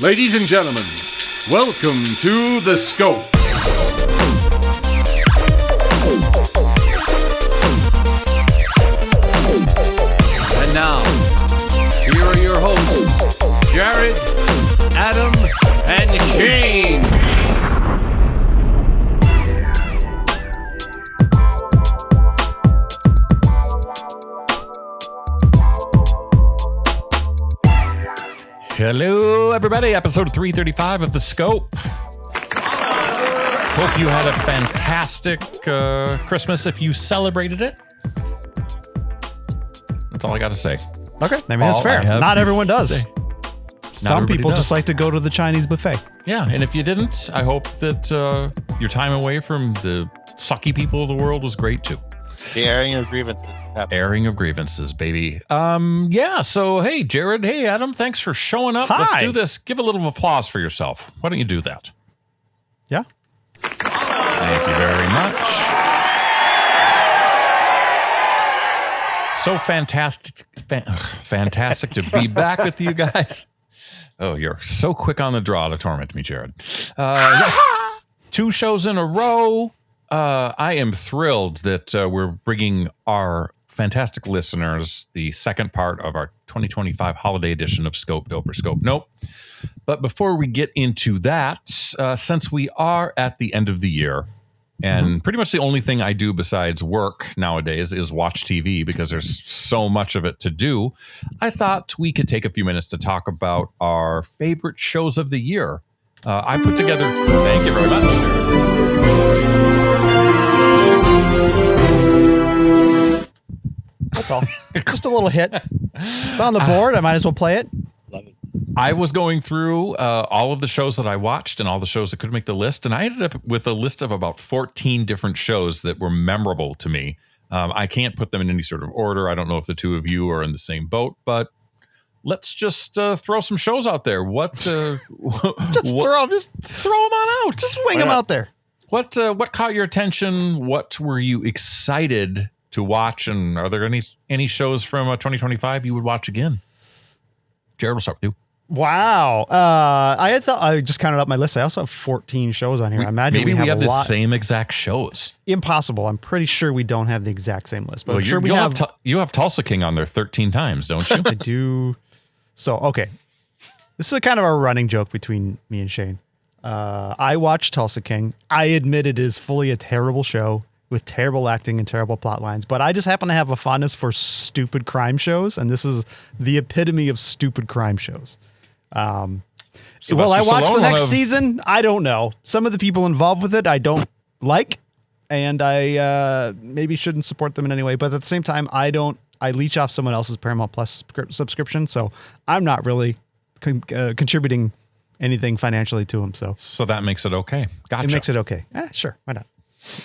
Ladies and gentlemen, welcome to The Scope. And now, here are your hosts, Jared, Adam, and Shane. Hello, everybody. Episode 335 of The Scope. Hope you had a fantastic Christmas if you celebrated it. That's all I got to say. Okay, I mean, that's fair. Not everyone does. Some people just like to go to the Chinese buffet. Yeah, and if you didn't, I hope that your time away from the sucky people of the world was great, too. The airing of grievances. Airing of grievances, baby. Yeah, so hey, Jared. Hey, Adam. Thanks for showing up. Hi. Let's do this. Give a little applause for yourself. Why don't you do that? Yeah. Thank you very much. So fantastic to be back with you guys. Oh, you're so quick on the draw to torment me, Jared. Yeah. 2 shows in a row. I am thrilled that we're bringing our fantastic listeners the second part of our 2025 holiday edition of Scope Dope or Scope Nope. But before we get into that, since we are at the end of the year, and pretty much the only thing I do besides work nowadays is watch TV because there's so much of it to do, I thought we could take a few minutes to talk about our favorite shows of the year. I put together, thank you very much. That's all. Just a little hit. It's on the board. I might as well play it. Love it. I was going through all of the shows that I watched and all the shows that could make the list, and I ended up with a list of about 14 different shows that were memorable to me. I can't put them in any sort of order. I don't know if the two of you are in the same boat, but let's just throw some shows out there. Just throw them on out. Just swing them out there. What caught your attention? What were you excited to watch? And are there any shows from 2025 you would watch again? Jared, we'll start with you. Wow. I just counted up my list. I also have 14 shows on here. I imagine maybe we have a the lot. same exact shows. Impossible. I'm pretty sure we don't have the exact same list, but Well, I'm sure we have. You have Tulsa King on there 13 times, don't you? I do. So, okay. This is a kind of a running joke between me and Shane. I watched Tulsa King. I admit it is fully a terrible show with terrible acting and terrible plot lines, but I just happen to have a fondness for stupid crime shows, and this is the epitome of stupid crime shows. Will I watch the next season? I don't know. Some of the people involved with it I don't like, and I maybe shouldn't support them in any way, but at the same time, I leech off someone else's Paramount Plus subscription, so I'm not really contributing anything financially to them. So that makes it okay. Gotcha. It makes it okay. Sure. Why not?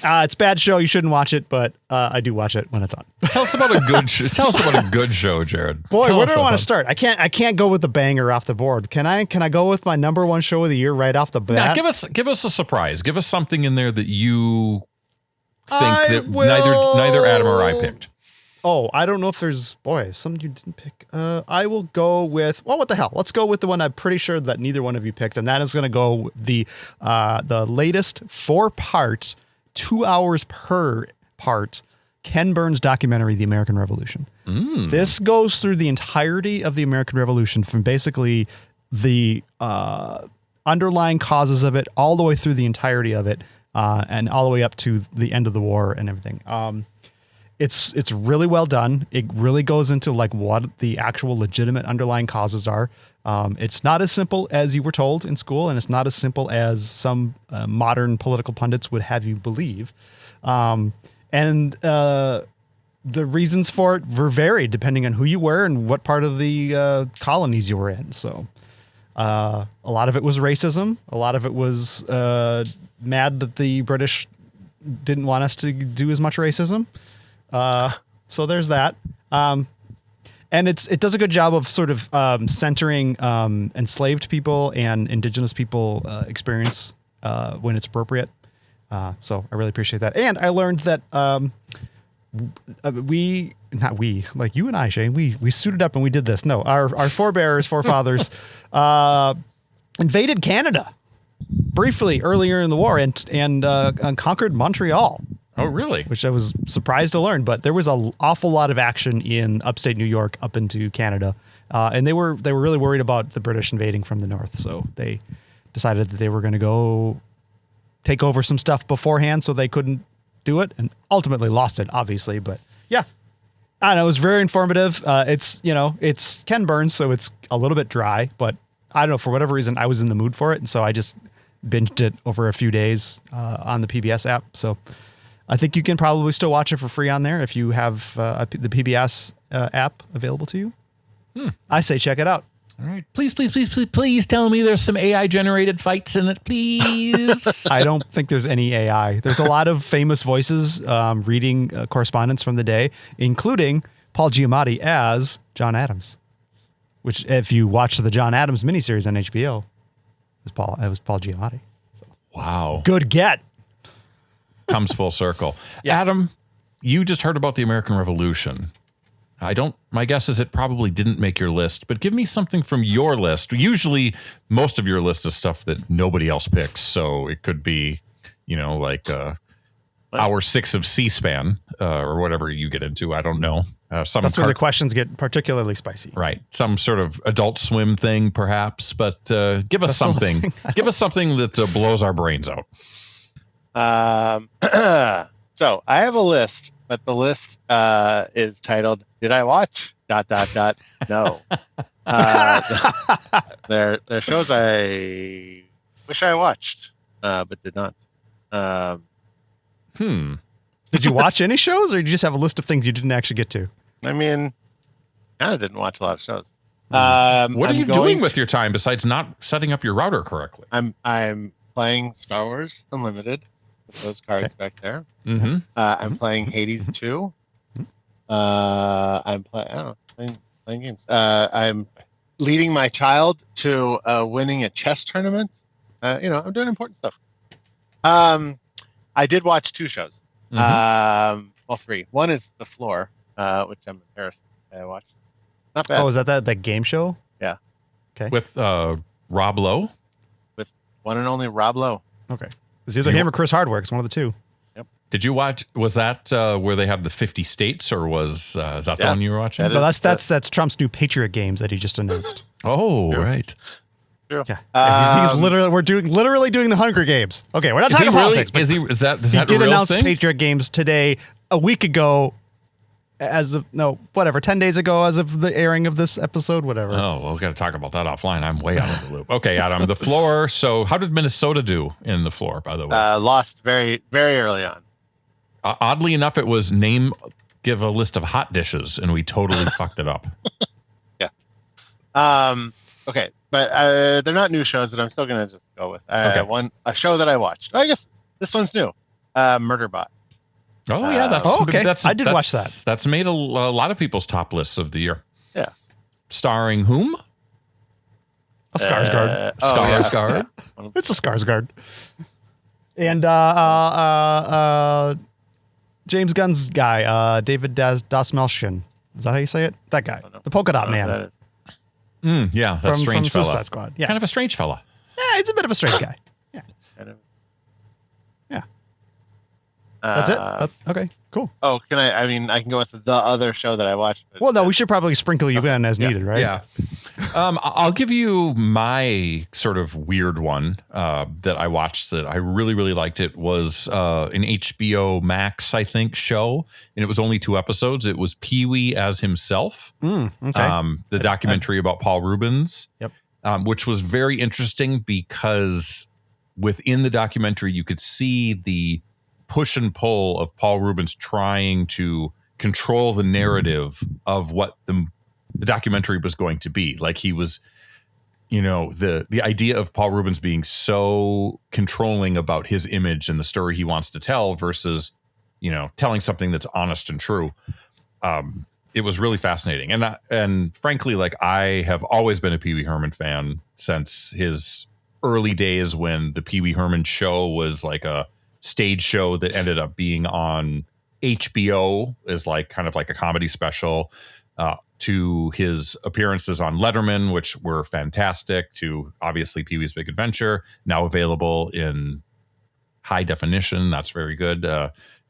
It's a bad show. You shouldn't watch it, but I do watch it when it's on. Tell us about a good show. Tell us about a good show, Jared. Boy, where do I want to start? I can't go with the banger off the board. Can I go with my number one show of the year right off the bat? Now, give us a surprise. Give us something in there that you think neither Adam or I picked. Oh, I don't know if there's some you didn't pick. I will go with what the hell? Let's go with the one I'm pretty sure that neither one of you picked, and that is going to go the latest 4-part, 2 hours per part, Ken Burns documentary, The American Revolution. This goes through the entirety of the American Revolution, from basically the underlying causes of it all the way through the entirety of it, and all the way up to the end of the war and everything. It's really well done. It really goes into like what the actual legitimate underlying causes are. It's not as simple as you were told in school, and it's not as simple as some modern political pundits would have you believe. And the reasons for it were varied depending on who you were and what part of the colonies you were in. So a lot of it was racism. A lot of it was mad that the British didn't want us to do as much racism. So there's that. And it does a good job of sort of centering enslaved people and indigenous people experience when it's appropriate. So I really appreciate that. And I learned that like you and I, Shane, we suited up and we did this. No, our forefathers invaded Canada briefly earlier in the war and conquered Montreal, Oh, really? which I was surprised to learn. But there was an awful lot of action in upstate New York up into Canada, and they were really worried about the British invading from the north. So they decided that they were going to go take over some stuff beforehand, so they couldn't do it, and ultimately lost it, obviously. But yeah, I don't know. It was very informative. It's Ken Burns, so it's a little bit dry, but I don't know, for whatever reason, I was in the mood for it, and so I just binged it over a few days on the PBS app. So I think you can probably still watch it for free on there if you have the PBS app available to you. I say check it out. All right. Please tell me there's some AI generated fights in it, please. I don't think there's any AI. There's a lot of famous voices reading correspondence from the day, including Paul Giamatti as John Adams, which, if you watch the John Adams miniseries on HBO, it was Paul Giamatti. So. Wow. Good get. Comes full circle. Yeah. Adam, you just heard about the American Revolution. My guess is it probably didn't make your list, but give me something from your list. Usually most of your list is stuff that nobody else picks. So it could be, like hour 6 of C-SPAN or whatever you get into. I don't know. That's where the questions get particularly spicy. Right. Some sort of Adult Swim thing, perhaps, but give us something. Give us something that blows our brains out. So I have a list, but the list is titled "Did I watch?" ... No. They're shows I wish I watched, but did not. Did you watch any shows, or did you just have a list of things you didn't actually get to? I mean, kind of didn't watch a lot of shows. What are you doing with your time besides not setting up your router correctly? I'm playing Star Wars Unlimited with those cards back there. Mm-hmm. I'm playing Hades 2. I'm playing games. I'm leading my child to winning a chess tournament. I'm doing important stuff. I did watch 2 shows. Mm-hmm. Well, 3. One is The Floor, which I'm embarrassed I watched. Not bad. Oh, is that game show? Yeah. Okay. With Rob Lowe? With one and only Rob Lowe. Okay. It's either him or Chris Hardwick. It's one of the two. Yep. Did you watch? Was that where they have the 50 states, or is that the one you were watching? No, that's Trump's new Patriot Games that he just announced. Oh, right. True. Yeah. He's literally doing the Hunger Games. Okay, we're not talking politics. But he did announce Patriot Games today, a week ago, 10 days ago, as of the airing of this episode, whatever. Oh, well, we got to talk about that offline. I'm way out of the loop. Okay, Adam, The Floor. So how did Minnesota do in The Floor, by the way? Lost very, very early on. Oddly enough, it was give a list of hot dishes, and we totally fucked it up. Yeah. Okay, but they're not new shows that I'm still going to just go with. A show that I watched. I guess this one's new. Murderbot. Oh, yeah. okay. I did watch that. That's made a lot of people's top lists of the year. Yeah. Starring whom? A Skarsgård. Skarsgård. Yeah. It's a Skarsgård. And James Gunn's guy, David Dasmalchian. Is that how you say it? That guy. The polka dot man. Yeah, that's strange from fella. Suicide Squad. Yeah. Kind of a strange fella. Yeah, he's a bit of a strange guy. Yeah. Kind of. Yeah. That's it? Okay, cool. Oh, I can go with the other show that I watched. Well, no, we should probably sprinkle you in as needed, right? Yeah. I'll give you my sort of weird one that I watched that I really, really liked. It was an HBO Max, I think, show, and it was only 2 episodes. It was Pee-wee as himself. Okay. The documentary about Paul Rubens. Yep. Which was very interesting because within the documentary, you could see the push and pull of Paul Rubens trying to control the narrative of what the documentary was going to be. Like he was, the idea of Paul Rubens being so controlling about his image and the story he wants to tell versus, telling something that's honest and true. It was really fascinating. And frankly, like I have always been a Pee Wee Herman fan since his early days when the Pee Wee Herman show was like a stage show that ended up being on HBO as like kind of like a comedy special, to his appearances on Letterman, which were fantastic, to obviously Pee-wee's Big Adventure, now available in high definition. That's very good.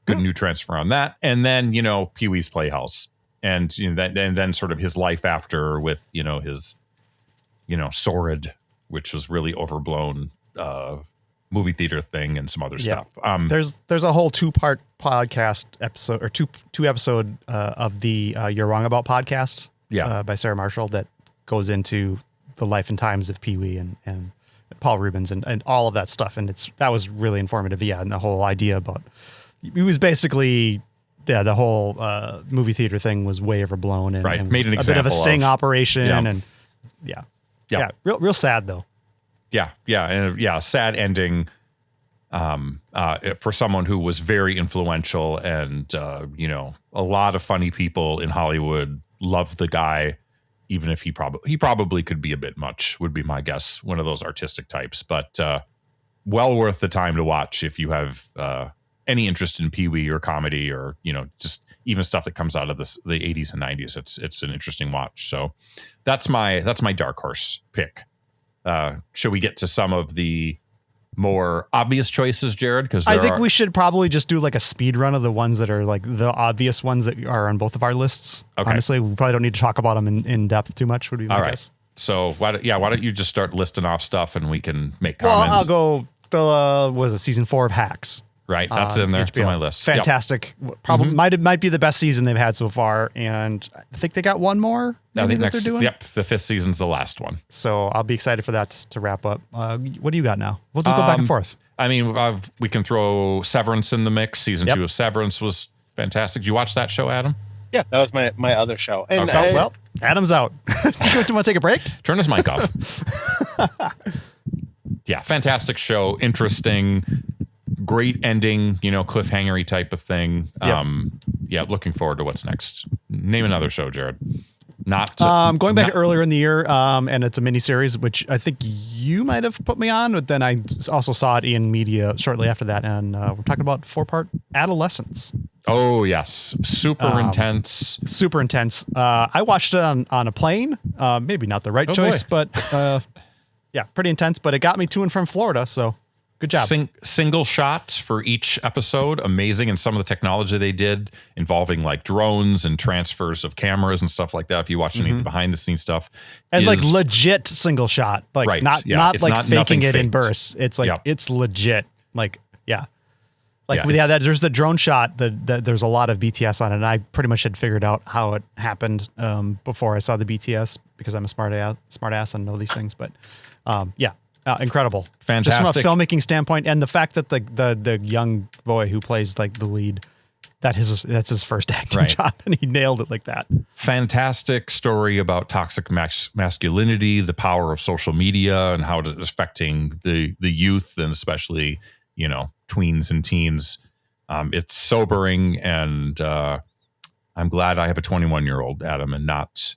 Good new transfer on that. And then, Pee-wee's Playhouse. And, and then sort of his life after with, his, Sordid, which was really overblown movie theater thing and some other stuff. There's a whole 2-part podcast episode or two episode of the You're Wrong About podcast by Sarah Marshall that goes into the life and times of Pee-wee and Paul Rubens and all of that stuff. And that was really informative. Yeah. And the whole idea about it was basically, the whole movie theater thing was way overblown and, and made an a bit of a sting operation. And real sad though. And sad ending for someone who was very influential and, a lot of funny people in Hollywood loved the guy, even if he probably could be a bit much, would be my guess, one of those artistic types. But well worth the time to watch if you have any interest in Pee-wee or comedy or, just even stuff that comes out of the 80s and 90s. It's an interesting watch. So that's my dark horse pick. Should we get to some of the more obvious choices, Jared? Because I think we should probably just do like a speed run of the ones that are like the obvious ones that are on both of our lists. Okay. Honestly, we probably don't need to talk about them in depth too much. Would be my guess. So why don't you just start listing off stuff and we can make comments? Well, I'll go. Was it season 4 of Hacks? Right, that's in there. HBO. It's on my list. Fantastic. Yep. Probably might be the best season they've had so far, and I think they got one more. I think they're doing. Yep, the 5th season's the last one. So I'll be excited for that to wrap up. What do you got now? We'll just go back and forth. I mean, we can throw Severance in the mix. Season 2 of Severance was fantastic. Did you watch that show, Adam? Yeah, that was my other show. And well, Adam's out. Do you want to take a break? Turn his mic off. Yeah, fantastic show. Interesting. Great ending, cliffhangery type of thing. Looking forward to what's next. Name another show, Jared. Going back earlier in the year, and it's a miniseries, which I think you might have put me on, but then I also saw it in media shortly after that, and we're talking about 4-part Adolescence. Oh, yes. Super intense. Super intense. I watched it on a plane. Maybe not the right choice, but pretty intense, but it got me to and from Florida, so good job. Single shots for each episode. Amazing. And some of the technology they did involving like drones and transfers of cameras and stuff like that. If you watch any of the behind the scenes stuff. And like legit single shot, like not like faking it in bursts. It's like, it's legit. Like, there's the drone shot that there's a lot of BTS on it. And I pretty much had figured out how it happened before I saw the BTS because I'm a smart ass and know these things. But incredible. Fantastic. Just from a filmmaking standpoint, and the fact that the young boy who plays like the lead, that's his first acting job, and he nailed it like that. Fantastic story about toxic masculinity, the power of social media, and how it's affecting the youth, and especially tweens and teens. It's sobering, and I'm glad I have a 21-year-old, Adam, and not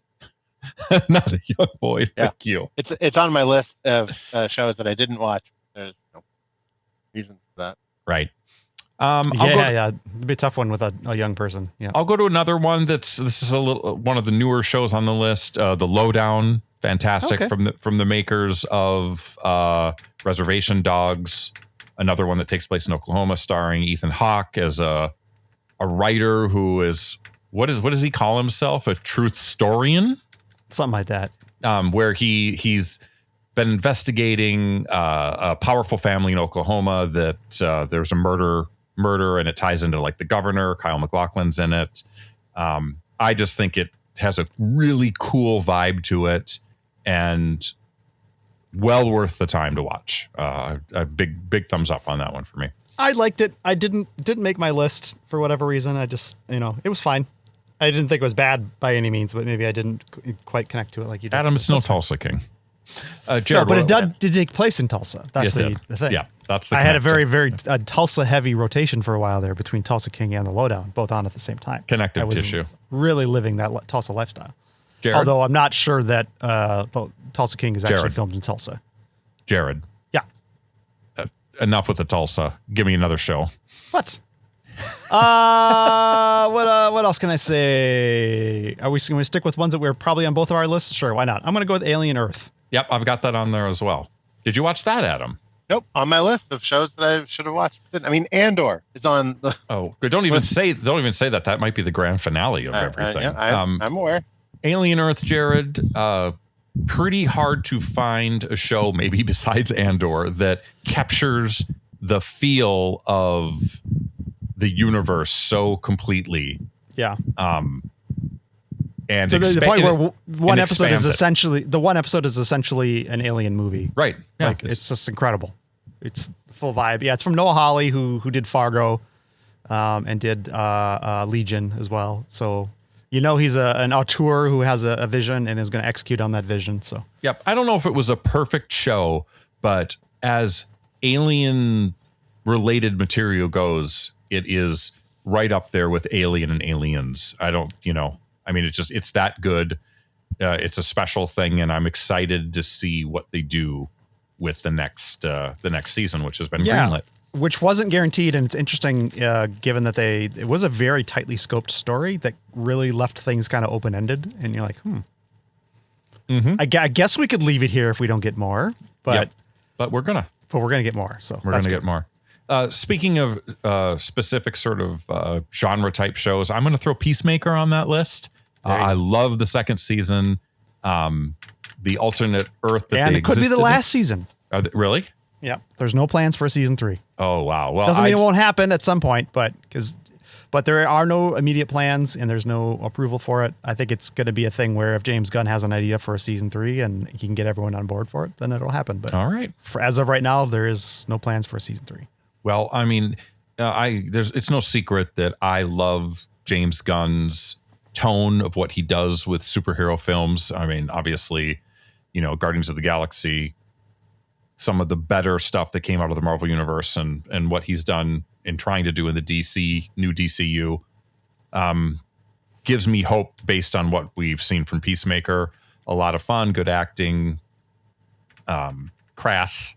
a young boy like you. It's on my list of shows that I didn't watch. There's no reason for that. Right. It'd be a tough one with a young person. Yeah. I'll go to another one this is one of the newer shows on the list. The Lowdown, fantastic, from the makers of Reservation Dogs. Another one that takes place in Oklahoma, starring Ethan Hawke as a writer who is what does he call himself? A truth historian? Something like that. Where he's been investigating a powerful family in Oklahoma that there's a murder and it ties into like the governor. Kyle MacLachlan's in it. I just think it has a really cool vibe to it and well worth the time to watch. A big thumbs up on that one for me. I liked it. I didn't make my list for whatever reason. I just, it was fine. I didn't think it was bad by any means, but maybe I didn't quite connect to it like you did. Adam, it's no Tulsa King. Jared, no, but it did take place in Tulsa. That's the thing. Yeah, that's the. I had a very Tulsa heavy rotation for a while there between Tulsa King and the Lowdown, both on at the same time. Connective tissue. Really living that Tulsa lifestyle. Jared? Although I'm not sure that Tulsa King is actually filmed in Tulsa. Jared. Yeah. Enough with the Tulsa. Give me another show. What? What else can I say? Are we going to stick with ones that we're probably on both of our lists? Sure, why not? I'm going to go with Alien Earth. Yep, I've got that on there as well. Did you watch that, Adam? Nope, on my list of shows that I should have watched. I mean, Andor is on the. Oh, don't even say that. That might be the grand finale of everything. Yeah, I'm aware. Alien Earth, Jared. Pretty hard to find a show, maybe besides Andor, that captures the feel of the universe so completely. Yeah. And so the point where one episode is essentially an Alien movie. Right. Yeah, like it's just incredible. It's full vibe. Yeah, it's from Noah Hawley, who did Fargo, and did Legion as well. So he's an auteur who has a vision and is going to execute on that vision. So yep. I don't know if it was a perfect show, but as Alien related material goes, it is right up there with Alien and Aliens. It's that good. It's a special thing, and I'm excited to see what they do with the next season, which has been greenlit. Which wasn't guaranteed, and it's interesting given that it was a very tightly scoped story that really left things kind of open ended, and you're like, Mm-hmm. I guess we could leave it here if we don't get more, but we're gonna get more. So we're gonna get more. Speaking of specific sort of genre type shows, I'm gonna throw Peacemaker on that list. I love the second season. The alternate Earth that and they it could be the existed last season. Really? Yeah. There's no plans for season 3. Oh wow. Well, doesn't mean it won't happen at some point, but there are no immediate plans and there's no approval for it. I think it's going to be a thing where if James Gunn has an idea for a season 3 and he can get everyone on board for it, then it'll happen. But all right. As of right now, there is no plans for a season 3. Well, I mean, it's no secret that I love James Gunn's tone of what he does with superhero films. I mean, obviously, Guardians of the Galaxy, some of the better stuff that came out of the Marvel Universe and what he's done in trying to do in the new DCU gives me hope based on what we've seen from Peacemaker. A lot of fun, good acting, crass,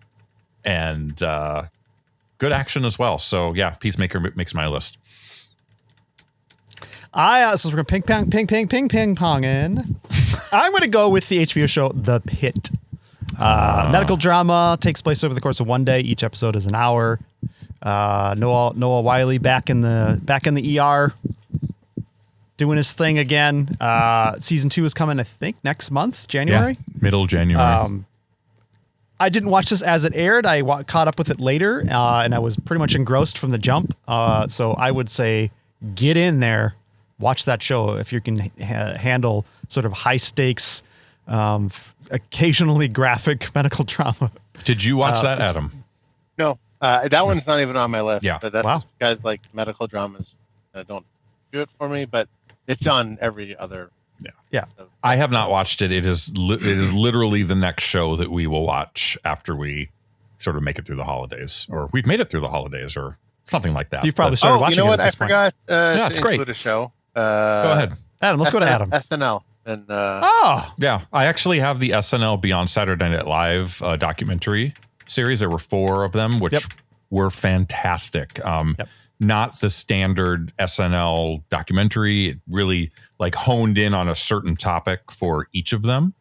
and good action as well. So yeah, Peacemaker makes my list. So we're going ping pong in. I'm going to go with the HBO show The Pit. Medical drama takes place over the course of one day. Each episode is an hour. Noah Wiley back in the ER, doing his thing again. Season 2 is coming, I think, next month, January. Yeah, middle January. I didn't watch this as it aired. I caught up with it later, and I was pretty much engrossed from the jump. So I would say get in there. Watch that show if you can handle sort of high stakes, occasionally graphic medical drama. Did you watch that, Adam? No, that one's not even on my list. Yeah. But that's because like medical dramas don't do it for me, but it's on every other. Yeah. I have not watched it. It is literally the next show that we will watch after we sort of make it through the holidays, or we've made it through the holidays, or something like that. You've probably started watching. You know it what? at I this point. forgot it's to great. include a show. Go ahead, Adam. Let's go to Adam. SNL. And yeah, I actually have the SNL Beyond Saturday Night Live documentary series. There were 4 of them, which were fantastic. Not the standard SNL documentary. It really like honed in on a certain topic for each of them.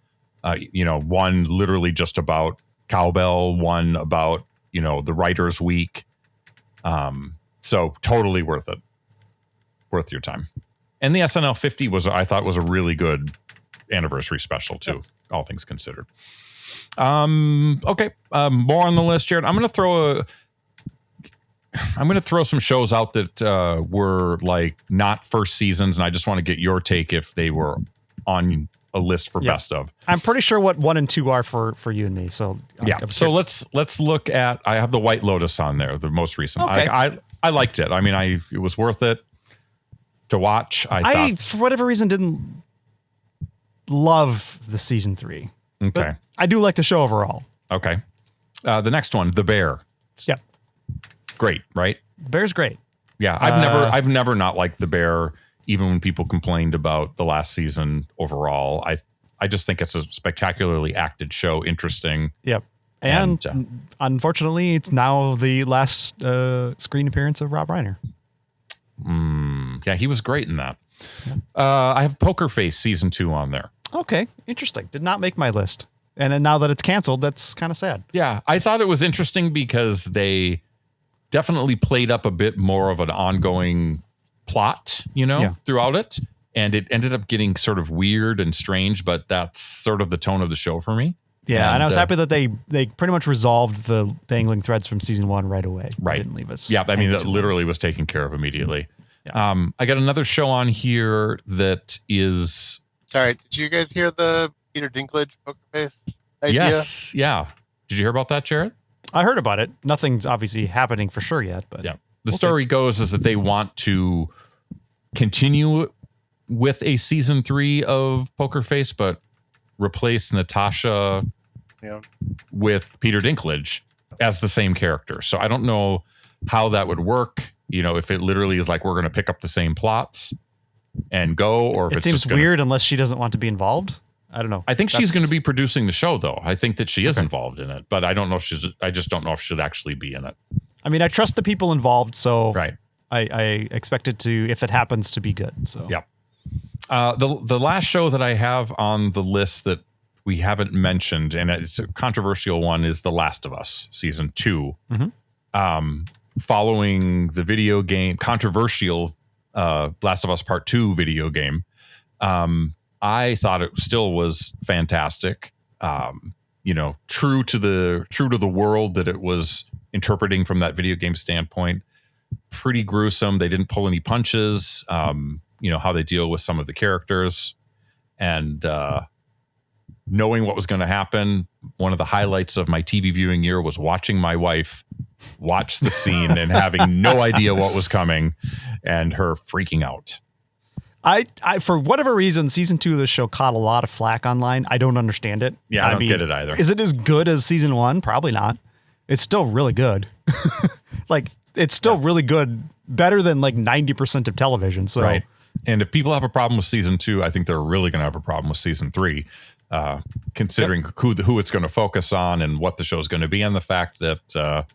One literally just about cowbell, one about the Writers' Week. So totally worth it. Worth your time. And the SNL 50 I thought was a really good anniversary special too, all things considered. Okay. More on the list, Jared. I'm going to throw some shows out that were like not first seasons, and I just want to get your take if they were on a list for best of. I'm pretty sure what 1 and 2 are for you and me. So so let's look at. I have the White Lotus on there, the most recent. Okay. I liked it. I mean, it was worth it to watch. I thought, for whatever reason, didn't love the season 3. Okay. But I do like the show overall. Okay. The next one, The Bear. Yep. Great, right? The Bear's great. Yeah, I've never not liked The Bear, even when people complained about the last season overall. I just think it's a spectacularly acted show, interesting. Yep. And unfortunately, it's now the last screen appearance of Rob Reiner. Yeah, he was great in that. I have Poker Face season 2 on there. Okay, interesting. Did not make my list. And then now that it's canceled, that's kind of sad. Yeah, I thought it was interesting because they definitely played up a bit more of an ongoing plot, throughout it. And it ended up getting sort of weird and strange, but that's sort of the tone of the show for me. Yeah, and I was happy that they pretty much resolved the dangling threads from season 1 right away. Right. They didn't leave us. Yeah, I mean, that literally was taken care of immediately. Yeah. I got another show on here that is... Sorry, did you guys hear the Peter Dinklage Poker Face idea? Yes, yeah. Did you hear about that, Jared? I heard about it. Nothing's obviously happening for sure yet, but... Yeah. The story goes is that they want to continue with a season 3 of Poker Face, but replace Natasha with Peter Dinklage as the same character. So I don't know how that would work. If it literally is like we're going to pick up the same plots and go, or if it it's seems just weird unless she doesn't want to be involved. I don't know. I think she's going to be producing the show, though. I think that she is involved in it, but I don't know if I just don't know if she'll actually be in it. I mean, I trust the people involved, so right. I expect it to, if it happens, to be good. So yeah. The last show that I have on the list that we haven't mentioned, and it's a controversial one, is The Last of Us season 2. Mm-hmm. Following the video game, controversial Last of Us Part 2 video game, I thought it still was fantastic. True to the world that it was interpreting from that video game standpoint. Pretty gruesome. They didn't pull any punches. How they deal with some of the characters, and knowing what was going to happen. One of the highlights of my TV viewing year was watching my wife watch the scene and having no idea what was coming and her freaking out. I for whatever reason, season 2 of the show caught a lot of flack online. I don't understand it. Yeah, I don't get it either. Is it as good as season 1? Probably not. It's still really good. It's still really good. Better than 90% of television. So. Right. And if people have a problem with season 2, I think they're really going to have a problem with season 3, considering who it's going to focus on and what the show is going to be, and the fact that the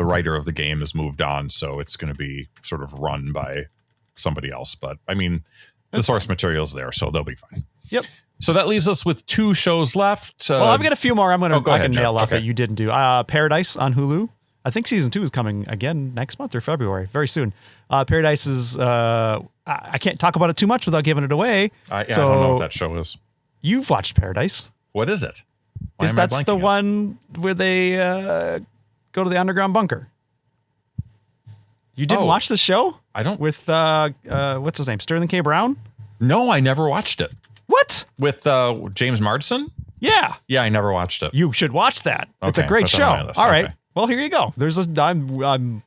writer of the game has moved on, so it's going to be sort of run by somebody else. But I mean, the source material is there, so they'll be fine. Yep. So that leaves us with 2 shows left. Well, I've got a few more. I can nail off okay. that you didn't do. Paradise on Hulu. I think season 2 is coming again next month or February, very soon. Paradise is, I can't talk about it too much without giving it away. I don't know what that show is. You've watched Paradise. What is it? That's the one where they go to the underground bunker. You didn't watch the show? I don't. With, what's his name? Sterling K. Brown? No, I never watched it. What? With James Marsden? Yeah. Yeah, I never watched it. You should watch that. Okay, it's a great show. All right. Okay. Well, here you go. I'm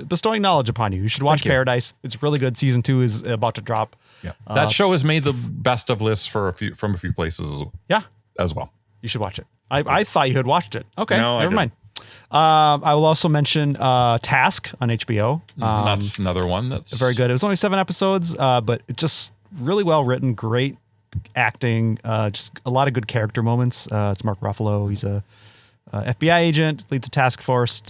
bestowing knowledge upon you. You should watch Paradise. It's really good. Season 2 is about to drop. Yeah. That show has made the best of lists from a few places. As well. You should watch it. I thought you had watched it. Okay. No, never mind. I will also mention Task on HBO. That's another one that's very good. It was only 7 episodes, but it's just really well written. Great acting. Just a lot of good character moments. It's Mark Ruffalo. He's a FBI agent, leads a task force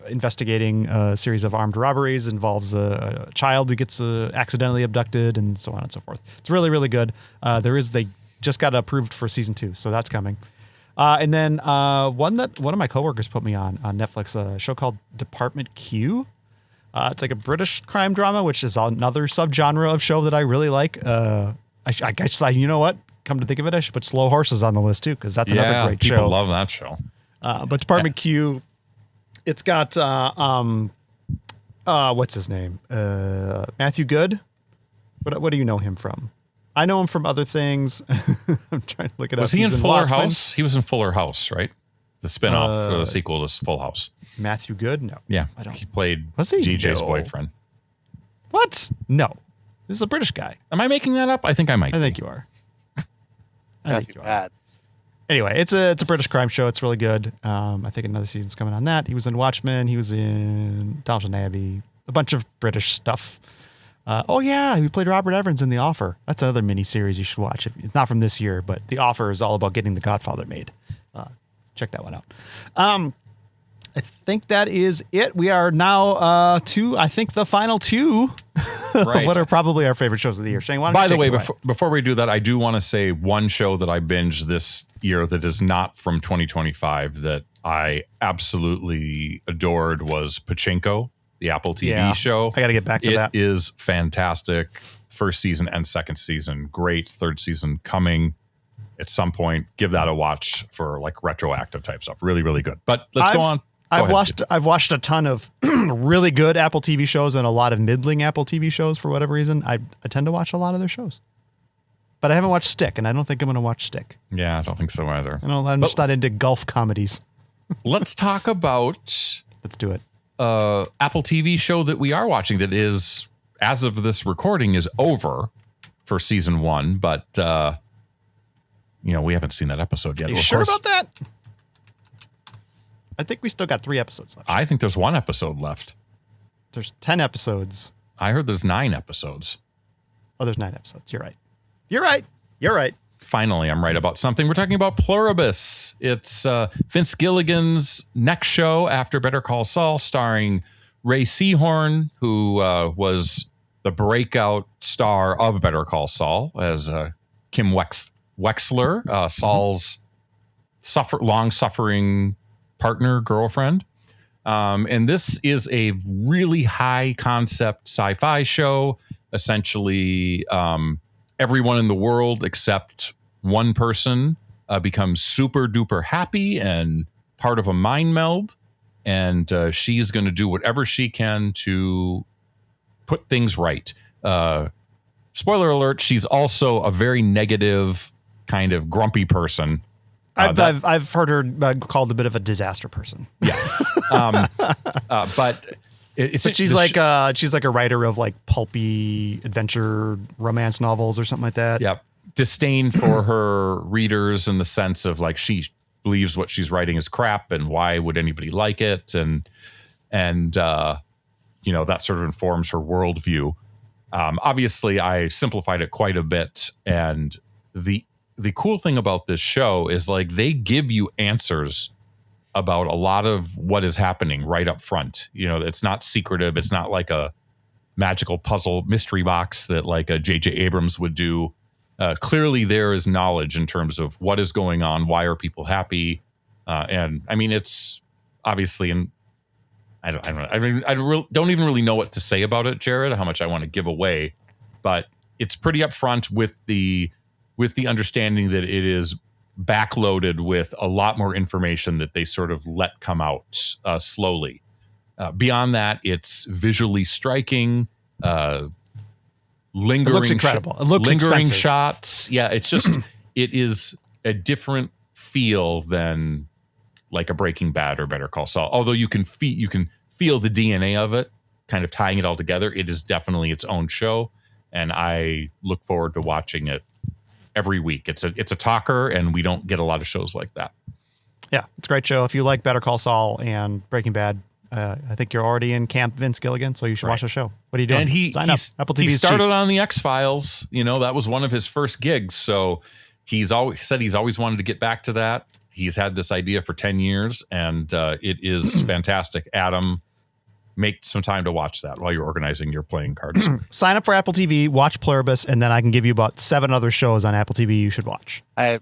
investigating a series of armed robberies, involves a child who gets accidentally abducted, and so on and so forth. It's really, really good. They just got approved for season 2, so that's coming. And then one of my coworkers put me on Netflix, a show called Department Q. It's like a British crime drama, which is another subgenre of show that I really like. I guess, you know what? Come to think of it, I should put Slow Horses on the list too, because that's another great show. People love that show. But Department Q, it's got what's his name? Matthew Good. What do you know him from? I know him from other things. I'm trying to look it up. Was he in Fuller House? He was in Fuller House, right? The spinoff, the sequel to Full House. Matthew Good? No. Yeah, I don't. He played Was he? DJ's No. boyfriend. What? No. This is a British guy. Am I making that up? I think I might. I think you are. Bad. Anyway, it's a British crime show. It's really good. I think another season's coming on that. He was in Watchmen. He was in Downton Abbey. A bunch of British stuff. He played Robert Evans in The Offer. That's another mini series you should watch. It's not from this year, but The Offer is all about getting The Godfather made. Check that one out. I think that is it. We are now to, I think, the final 2 Right. what are probably our favorite shows of the year. Shane, why don't By you the take way, it away? before we do that, I do want to say one show that I binged this year that is not from 2025 that I absolutely adored was Pachinko, the Apple TV show. I got to get back to that. It is fantastic. First season and second season, great. Third season coming at some point. Give that a watch for like retroactive type stuff. Really, really good. But let's go on. I've watched a ton of really good Apple TV shows and a lot of middling Apple TV shows for whatever reason. I tend to watch a lot of their shows. But I haven't watched Stick, and I don't think I'm going to watch Stick. Yeah, I don't think so either. I'm just not into golf comedies. Let's talk about Let's do it. Apple TV show that we are watching that is, as of this recording, is over for season 1, but we haven't seen that episode yet. Are you sure about that? I think we still got 3 episodes left. I think there's 1 episode left. There's 10 episodes. I heard there's 9 episodes. Oh, there's 9 episodes. You're right. Finally, I'm right about something. We're talking about Pluribus. It's Vince Gilligan's next show after Better Call Saul, starring Ray Seahorn, who was the breakout star of Better Call Saul as Kim Wexler, Saul's long-suffering partner, girlfriend. And this is a really high-concept sci-fi show. Essentially, everyone in the world except one person becomes super duper happy and part of a mind meld. And she's going to do whatever she can to put things right. Spoiler alert, she's also a very negative, kind of grumpy person. I've heard her called a bit of a disaster person. Yes. But she's like a writer of like pulpy adventure romance novels or something like that. Yep. Disdain for her readers in the sense of like she believes what she's writing is crap and why would anybody like it, and that sort of informs her worldview. Obviously, I simplified it quite a bit, and the cool thing about this show is like they give you answers about a lot of what is happening right up front. It's not secretive. It's not like a magical puzzle mystery box that like a J.J. Abrams would do. Clearly, there is knowledge in terms of what is going on. Why are people happy? And I mean, it's obviously, and I don't know. I don't even really know what to say about it, Jared. How much I want to give away, but it's pretty upfront with the understanding that it is backloaded with a lot more information that they sort of let come out slowly. Beyond that, it's visually striking, lingering. It looks incredible. It looks lingering expensive. shots. Yeah, it's just it is a different feel than like a Breaking Bad or Better Call Saul. Although you can feel the DNA of it, kind of tying it all together. It is definitely its own show, and I look forward to watching it every week. It's a talker, and we don't get a lot of shows like that. Yeah, it's a great show. If you like Better Call Saul and Breaking Bad, I think you're already in camp Vince Gilligan, so you should watch the show. What are you doing? And Sign up. Apple TV he is started cheap. on the X-Files. That was one of his first gigs. So he's always wanted to get back to that. He's had this idea for 10 years, and it is fantastic. Adam, make some time to watch that while you're organizing your playing cards. Sign up for Apple TV, watch Pluribus, and then I can give you about 7 other shows on Apple TV you should watch. They're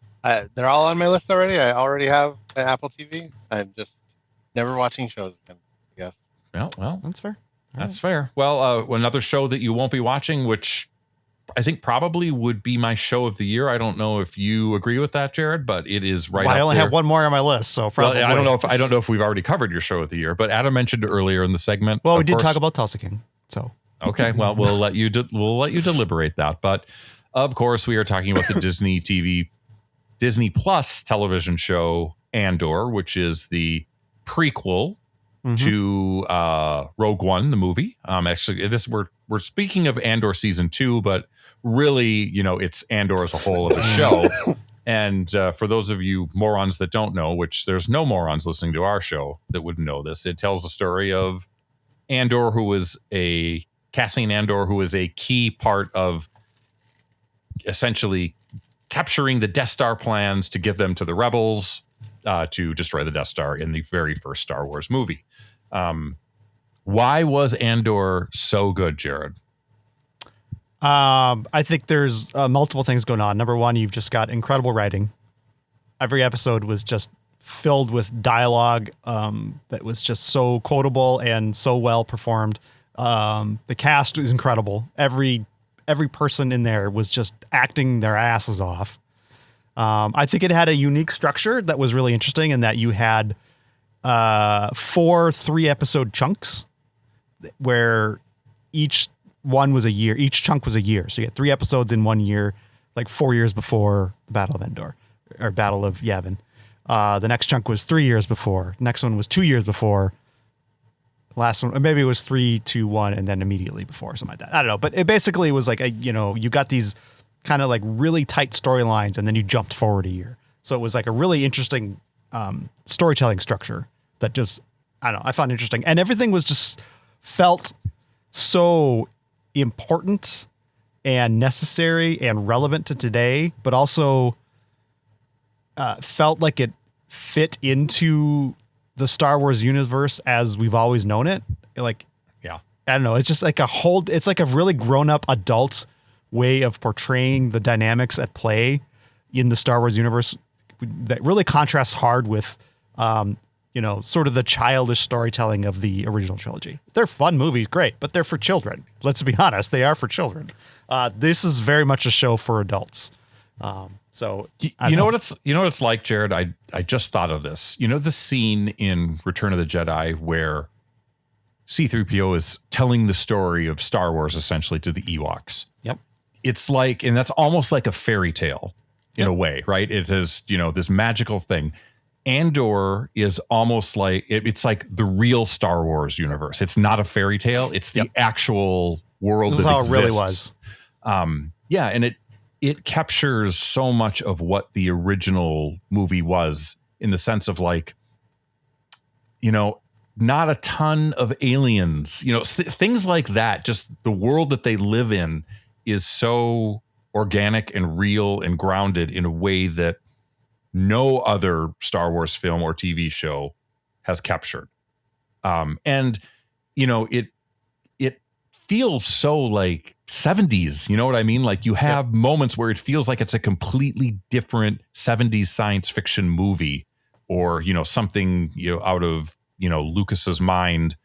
all on my list already. I already have an Apple TV. I'm just never watching shows again, I guess. Well, That's fair. that's fair. Well, another show that you won't be watching, which I think probably would be my show of the year. I don't know if you agree with that, Jared, but it is right. Well, up I only there. have one more on my list, so probably. Well, I don't know if we've already covered your show of the year, but Adam mentioned it earlier in the segment. Well, we Of did course- talk about Tulsa King, so Okay, well, we'll let you deliberate that. But of course, we are talking about the Disney Plus television show Andor, which is the prequel to Rogue One, the movie. Actually, we're speaking of Andor season 2, but really, it's Andor as a whole of a show. And for those of you morons that don't know, which there's no morons listening to our show that wouldn't know this, it tells the story of Andor, Cassian Andor, who is a key part of essentially capturing the Death Star plans to give them to the rebels to destroy the Death Star in the very first Star Wars movie. Why was Andor so good, Jared? I think there's multiple things going on. Number one, you've just got incredible writing. Every episode was just filled with dialogue that was just so quotable and so well performed. The cast is incredible. Every person in there was just acting their asses off. I think it had a unique structure that was really interesting in that you had 4 3-episode chunks where each one was a year. Each chunk was a year. So you had 3 episodes in 1 year, like 4 years before the Battle of Endor or Battle of Yavin. The next chunk was 3 years before. Next one was 2 years before. Last one, or maybe it was 3, 2, 1, and then immediately before, something like that. I don't know. But it basically was like you got these kind of like really tight storylines and then you jumped forward a year. So it was like a really interesting storytelling structure that just, I don't know, I found interesting. And everything was just felt so important and necessary and relevant to today, but also felt like it fit into the Star Wars universe as we've always known it. Like, Yeah. I don't know. It's just like it's like a really grown up adult way of portraying the dynamics at play in the Star Wars universe that really contrasts hard with, sort of the childish storytelling of the original trilogy. They're fun movies, great, but they're for children. Let's be honest. They are for children. This is very much a show for adults. So you know what it's like, Jared? I just thought of this. You know the scene in Return of the Jedi where C-3PO is telling the story of Star Wars essentially to the Ewoks. Yep. It's like, and that's almost like a fairy tale in a way, right? It is, this magical thing. Andor is almost like it's like the real Star Wars universe. It's not a fairy tale. It's the actual world this is that how exists. it really was. And it captures so much of what the original movie was in the sense of like, not a ton of aliens, things like that. Just the world that they live in is so organic and real and grounded in a way that no other Star Wars film or TV show has captured. It feels so like 70s, you know what I mean? Like you have moments where it feels like it's a completely different 70s science fiction movie or, something, out of, Lucas's mind,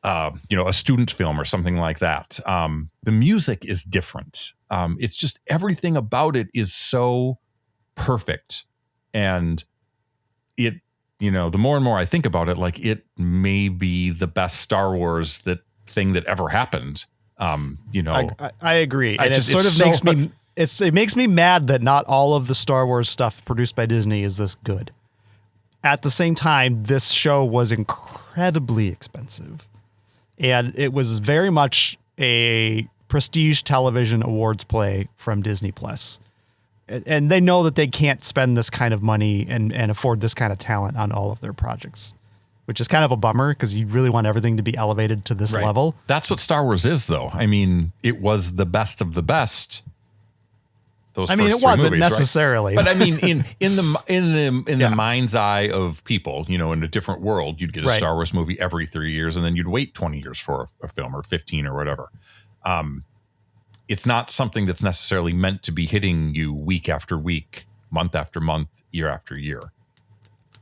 a student film or something like that. The music is different. It's just everything about it is so perfect. And it, the more and more I think about it, like it may be the best Star Wars thing that ever happened. I agree. And it sort of makes me, it makes me mad that not all of the Star Wars stuff produced by Disney is this good. At the same time, this show was incredibly expensive and it was very much a prestige television awards play from Disney Plus. And they know that they can't spend this kind of money and afford this kind of talent on all of their projects, which is kind of a bummer because you really want everything to be elevated to this level. That's what Star Wars is, though. I mean, it was the best of the best. It wasn't movies, necessarily, right? But I mean, in the mind's eye of people, in a different world, you'd get a Star Wars movie every 3 years, and then you'd wait 20 years for a film or 15 or whatever. It's not something that's necessarily meant to be hitting you week after week, month after month, year after year.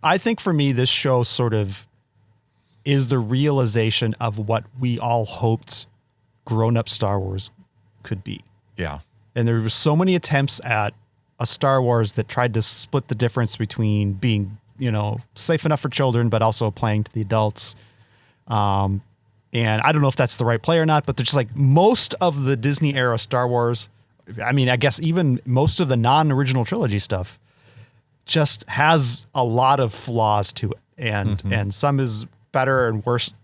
I think for me, this show sort of is the realization of what we all hoped grown-up Star Wars could be. Yeah. And there were so many attempts at a Star Wars that tried to split the difference between being, safe enough for children, but also playing to the adults. And I don't know if that's the right play or not, but there's just like most of the Disney era Star Wars. I mean, I guess even most of the non-original trilogy stuff just has a lot of flaws to it. And some is better and worse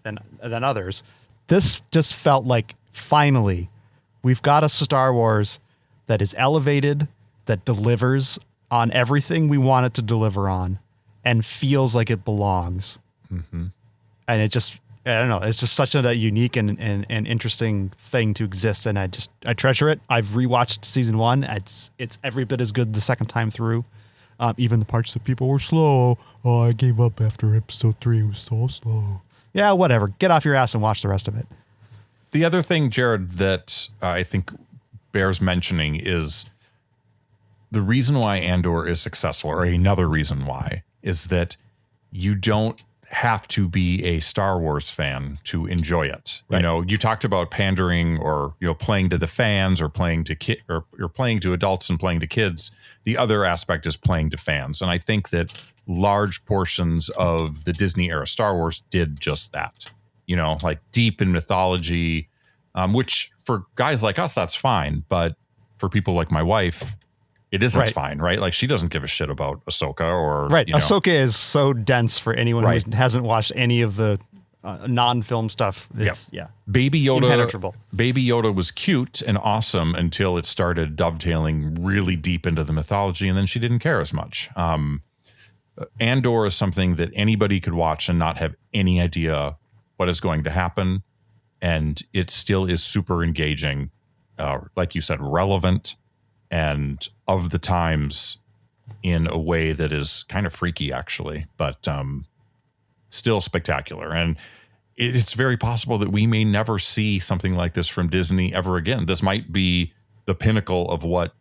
than others. This just felt like finally we've got a Star Wars that is elevated, that delivers on everything we want it to deliver on and feels like it belongs. Mm-hmm. And it just, I don't know. It's just such a unique and interesting thing to exist. And I treasure it. I've rewatched season 1. It's every bit as good the second time through. Even the parts that people were slow. Oh, I gave up after episode 3. It was so slow. Yeah, whatever. Get off your ass and watch the rest of it. The other thing, Jared, that I think bears mentioning is the reason why Andor is successful, or another reason why, is that you don't have to be a Star Wars fan to enjoy it. Right. You know, you talked about pandering or, you know, playing to the fans or playing to or you're playing to adults and playing to kids. The other aspect is playing to fans. And I think that large portions of the Disney era Star Wars did just that, you know, like deep in mythology, which for guys like us, that's fine. But for people like my wife, it isn't fine, right? Like she doesn't give a shit about Ahsoka or Right. You know. Ahsoka is so dense for anyone who hasn't watched any of the non-film stuff. It's, Baby Yoda, impenetrable. Baby Yoda was cute and awesome until it started dovetailing really deep into the mythology, and then she didn't care as much. Andor is something that anybody could watch and not have any idea what is going to happen, and it still is super engaging, like you said, relevant, and of the times in a way that is kind of freaky, actually, but still spectacular. And it's very possible that we may never see something like this from Disney ever again. This might be the pinnacle of what,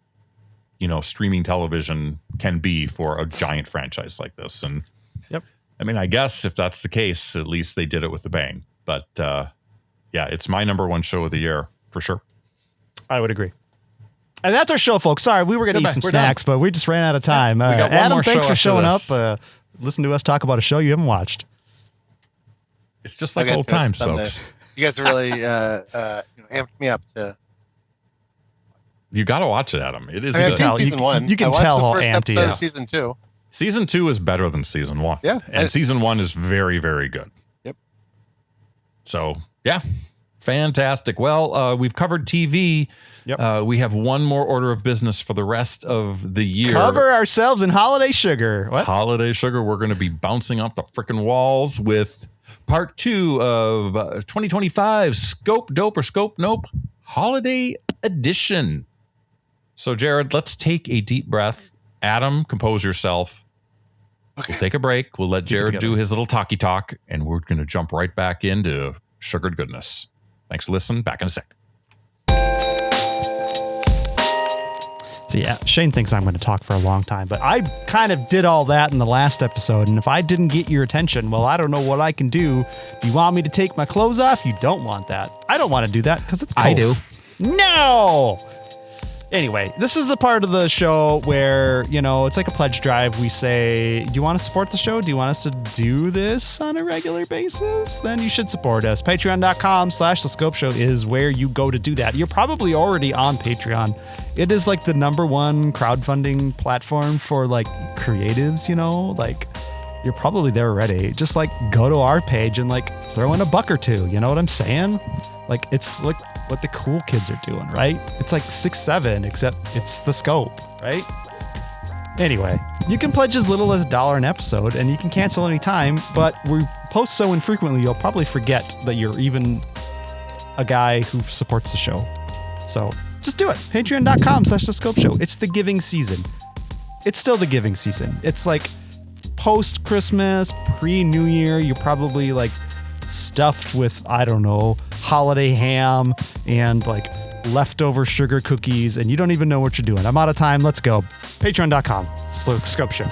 you know, streaming television can be for a giant franchise like this. And I mean, I guess if that's the case, at least they did it with a bang. But yeah, it's my number one show of the year for sure. I would agree. And that's our show, folks. Sorry, we were going to eat some snacks, but we just ran out of time. We got one Adam, more thanks show for showing up. after Listen to us talk about a show you haven't watched. It's just like old times, folks. You guys really amped me up to. You got to watch it, Adam. It is I've good. seen season one. You can I watched tell the how first amped he episode is. of season 2. Season 2 is better than season 1. Yeah. And season 1 is very, very good. Yep. So, yeah. Fantastic. Well, we've covered TV. Yep. We have one more order of business for the rest of the year. Cover ourselves in holiday sugar. What? Holiday sugar. We're going to be bouncing off the freaking walls with part 2 of 2025 Scope Dope or Scope Nope Holiday Edition. So, Jared, let's take a deep breath. Adam, compose yourself. Okay. We'll take a break. We'll let Jared do his little talkie talk, and we're going to jump right back into sugared goodness. Thanks for listening. Back in a sec. So yeah, Shane thinks I'm going to talk for a long time, but I kind of did all that in the last episode. And if I didn't get your attention, well, I don't know what I can do. Do you want me to take my clothes off? You don't want that. I don't want to do that because it's cold. I do. No. Anyway, this is the part of the show where, you know, it's like a pledge drive. We say, do you want to support the show? Do you want us to do this on a regular basis? Then you should support us. Patreon.com/The Scope Show is where you go to do that. You're probably already on Patreon. It is like the #1 crowdfunding platform for like creatives, you know, like you're probably there already. Just like go to our page and like throw in $1 or $2. You know what I'm saying? Like it's like what the cool kids are doing, right? It's like 6-7, except it's the Scope, right? Anyway, you can pledge as little as $1 an episode, and you can cancel anytime, but we post so infrequently, you'll probably forget that you're even a guy who supports the show. So just do it. Patreon.com/The Scope Show. It's the giving season. It's still the giving season. It's like post-Christmas, pre-New Year, you're probably like stuffed with, I don't know, holiday ham and like leftover sugar cookies, and you don't even know what you're doing. I'm out of time. Let's go. Patreon.com/Scope Show.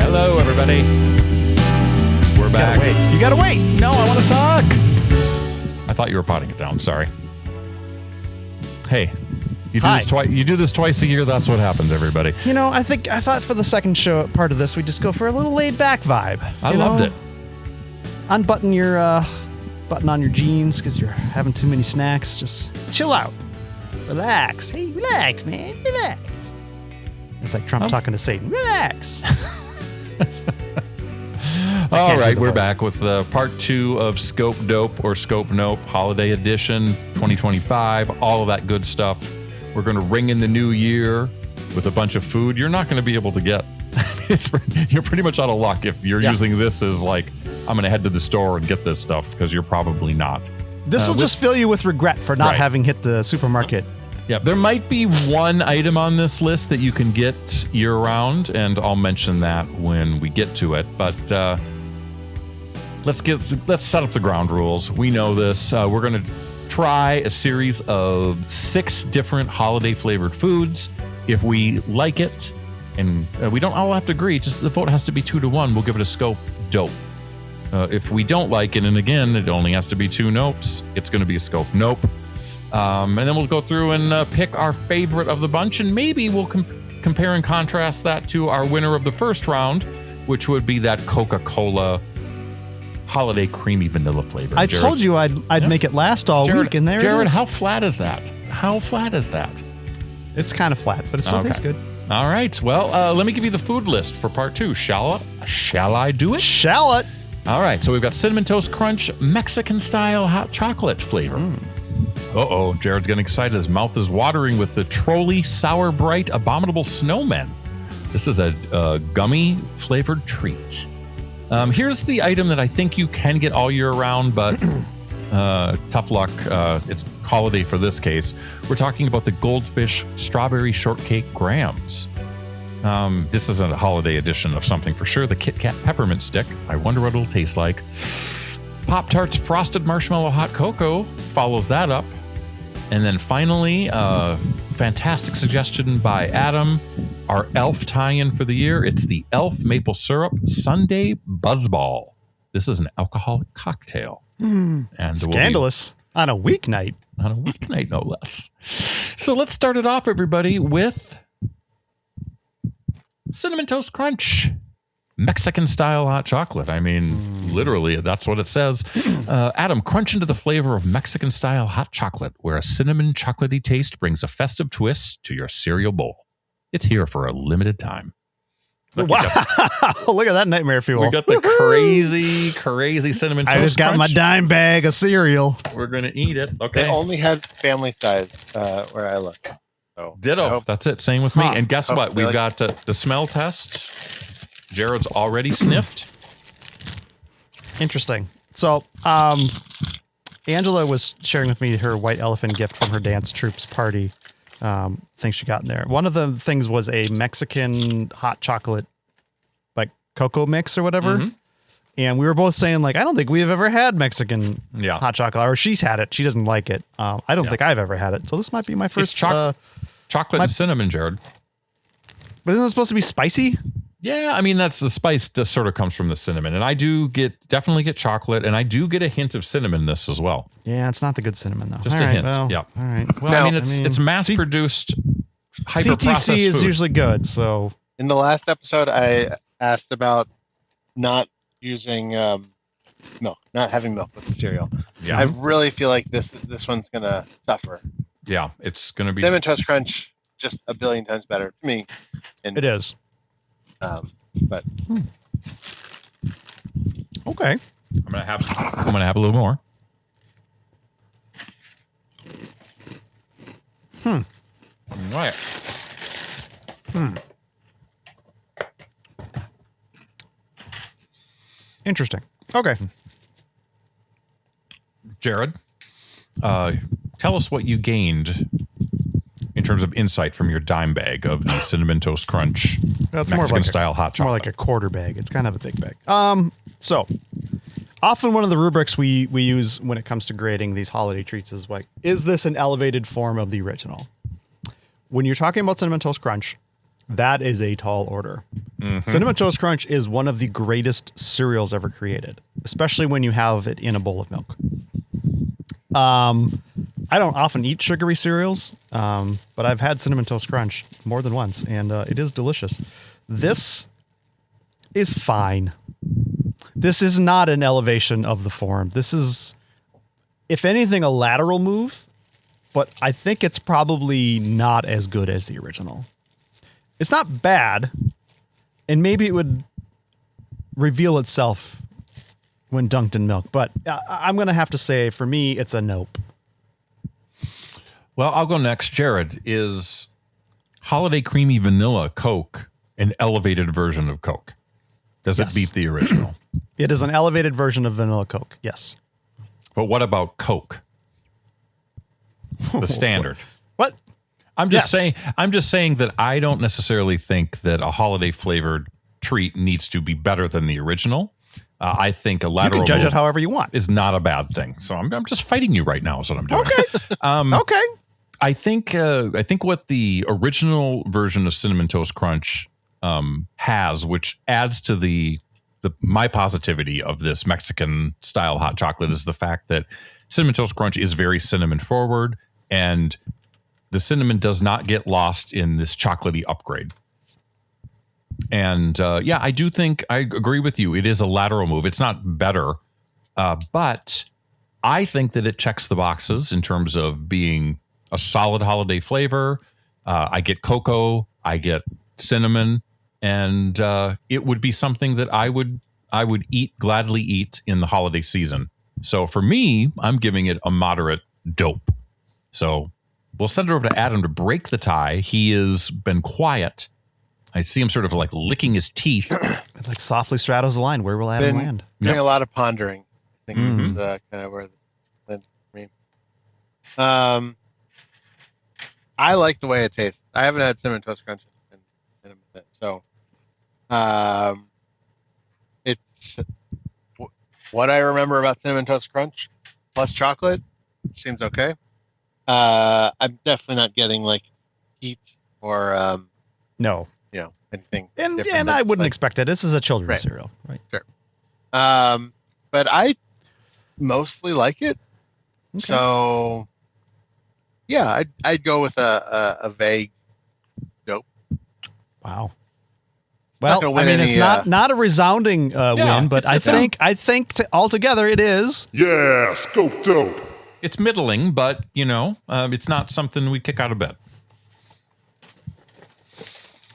Hello, everybody. We're back. You gotta wait. No, I want to talk. I thought you were potting it down. Sorry. Hey, you do this twice. You do this twice a year. That's what happens, everybody. You know, I thought for the second show part of this, we just go for a little laid back vibe. I loved it. Unbutton your button on your jeans because you're having too many snacks. Just chill out, relax. Hey, relax, man, relax. It's like Trump talking to Satan. Relax. All right, we're back with part 2 of Scope Dope or Scope Nope Holiday Edition 2025. All of that good stuff. We're going to ring in the new year with a bunch of food you're not going to be able to get. You're pretty much out of luck if you're using this as like, I'm going to head to the store and get this stuff, because you're probably not. This will just fill you with regret for not Right. having hit the supermarket. Yeah, there might be one item on this list that you can get year round, and I'll mention that when we get to it. But let's set up the ground rules. We know this. We're going to try a series of 6 different holiday flavored foods. If we like it, and we don't all have to agree, just the vote has to be 2-1. We'll give it a scope. Dope. If we don't like it, and again, it only has to be 2 nopes, it's going to be a scope. Nope. And then we'll go through and pick our favorite of the bunch, and maybe we'll compare and contrast that to our winner of the first round, which would be that Coca-Cola holiday creamy vanilla flavor. I told you I'd make it last all week, and there it Jared, is. how flat is that? How flat is that? It's kind of flat, but it still tastes good. All right. Well, let me give you the food list for part 2. Shall I do it? Shall it? All right. So we've got Cinnamon Toast Crunch Mexican style hot chocolate flavor. Uh-oh. Jared's getting excited. His mouth is watering with the Trolley Sour Bright Abominable Snowmen. This is a gummy flavored treat. Here's the item that I think you can get all year round, but tough luck. It's holiday for this case. We're talking about the Goldfish Strawberry Shortcake Grams. This is a holiday edition of something for sure. The Kit Kat Peppermint Stick. I wonder what it'll taste like. Pop-Tarts Frosted Marshmallow Hot Cocoa follows that up. And then finally, fantastic suggestion by Adam, our Elf tie-in for the year. It's the Elf Maple Syrup Sundae Buzzball. This is an alcoholic cocktail. And Scandalous. On a weeknight. On a weeknight, no less. So let's start it off, everybody, with Cinnamon Toast Crunch. Mexican style hot chocolate. I mean, literally, that's what it says. Adam, crunch into the flavor of Mexican style hot chocolate, where a cinnamon chocolatey taste brings a festive twist to your cereal bowl. It's here for a limited time. Look, Wow. Look at that nightmare fuel. we got the crazy cinnamon toast I just got crunch. my dime bag of cereal. We're going to eat it. They Okay. only had family size where I look. So I Ditto. hope- That's it. Same with me. Huh. And guess Oh, what? We've really? got the smell test. Jared's already sniffed. Interesting. So, Angela was sharing with me her white elephant gift from her dance troops party. Thing she got in there. One of the things was a Mexican hot chocolate, like cocoa mix or whatever. Mhm. And we were both saying, like, I don't think we've ever had Mexican Yeah. hot chocolate, or she's had it. She doesn't like it. I don't Yeah. think I've ever had it. So this might be my first. Chocolate and cinnamon, Jared. But isn't it supposed to be spicy? Yeah, I mean, that's the spice that sort of comes from the cinnamon. And I do definitely get chocolate, and I do get a hint of cinnamon in this as well. Yeah, it's not the good cinnamon though. Just All a right, hint. Well, Yeah. All right. Well, Now- I mean, it's mass-produced, hyper-processed CTC is food. usually good. So In the last episode, I asked about not using milk, not having milk with the cereal. Yeah. I really feel like this one's gonna suffer. Yeah, it's going to be... Cinnamon Toast Crunch just a billion times better to me. And it is. but Okay. I'm going to have a little more. All right. Interesting. Okay. Jared, tell us what you gained in terms of insight from your dime bag of the Cinnamon Toast Crunch That's Mexican style hot chocolate. More like a quarter bag. It's kind of a big bag. So often one of the rubrics we use when it comes to grading these holiday treats is like, is this an elevated form of the original? When you're talking about Cinnamon Toast Crunch, that is a tall order. Cinnamon Toast Crunch is one of the greatest cereals ever created, especially when you have it in a bowl of milk. I don't often eat sugary cereals, but I've had Cinnamon Toast Crunch more than once, and it is delicious. This is fine. This is not an elevation of the form. This is, if anything, a lateral move, but I think it's probably not as good as the original. It's not bad, and maybe it would reveal itself when dunked in milk, but I'm going to have to say, for me, it's a nope. Well, I'll go next. Jared, is Holiday Creamy Vanilla Coke an elevated version of Coke? Does Yes. it beat the original? It is an elevated version of vanilla Coke, yes. But what about Coke? The standard. What? I'm just Yes. saying that I don't necessarily think that a holiday flavored treat needs to be better than the original. I think a You lateral can judge move it however you want. is not a bad thing. So I'm just fighting you right now is what I'm doing. Okay. Okay. I think what the original version of Cinnamon Toast Crunch has, which adds to the my positivity of this Mexican style hot chocolate, is the fact that Cinnamon Toast Crunch is very cinnamon forward, and the cinnamon does not get lost in this chocolatey upgrade. And I do think I agree with you. It is a lateral move. It's not better, but I think that it checks the boxes in terms of being a solid holiday flavor. I get cocoa, I get cinnamon, and it would be something that I would gladly eat in the holiday season. So for me, I'm giving it a moderate dope. So we'll send it over to Adam to break the tie. He has been quiet. I see him sort of like licking his teeth. It like softly straddles the line. Where will Adam land? Doing Yep. a lot of pondering. I think is kind of where the landed for me. I like the way it tastes. I haven't had Cinnamon Toast Crunch in a minute, so it's what I remember about Cinnamon Toast Crunch plus chocolate seems okay. I'm definitely not getting like heat or No. anything. And different I that's, wouldn't like, expect it. This is a children's Right. cereal, right? But I mostly like it. Okay. So yeah, I'd go with a vague dope. Wow. Not Well, gonna I win mean, it's any, not a resounding win, but I it's a- think altogether it is. Yeah, scope dope. It's middling, but it's not something we kick out of bed.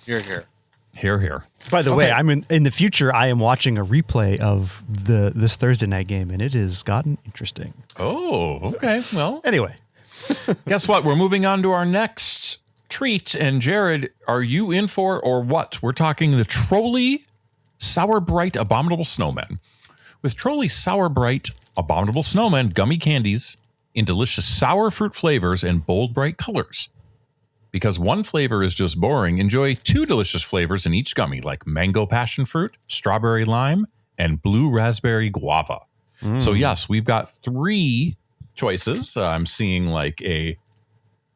You're here. Here. By the way, I'm in the future. I am watching a replay of this Thursday night game, and it has gotten interesting. Oh, okay. Well, Anyway, guess what? We're moving on to our next treat. And Jared, are you in for or what? We're talking the Trolley Sour Bright Abominable Snowmen. With Trolley Sour Bright Abominable Snowmen gummy candies in delicious sour fruit flavors and bold bright colors. Because one flavor is just boring, enjoy two delicious flavors in each gummy, like mango passion fruit, strawberry lime, and blue raspberry guava. So yes, we've got three choices. I'm seeing like a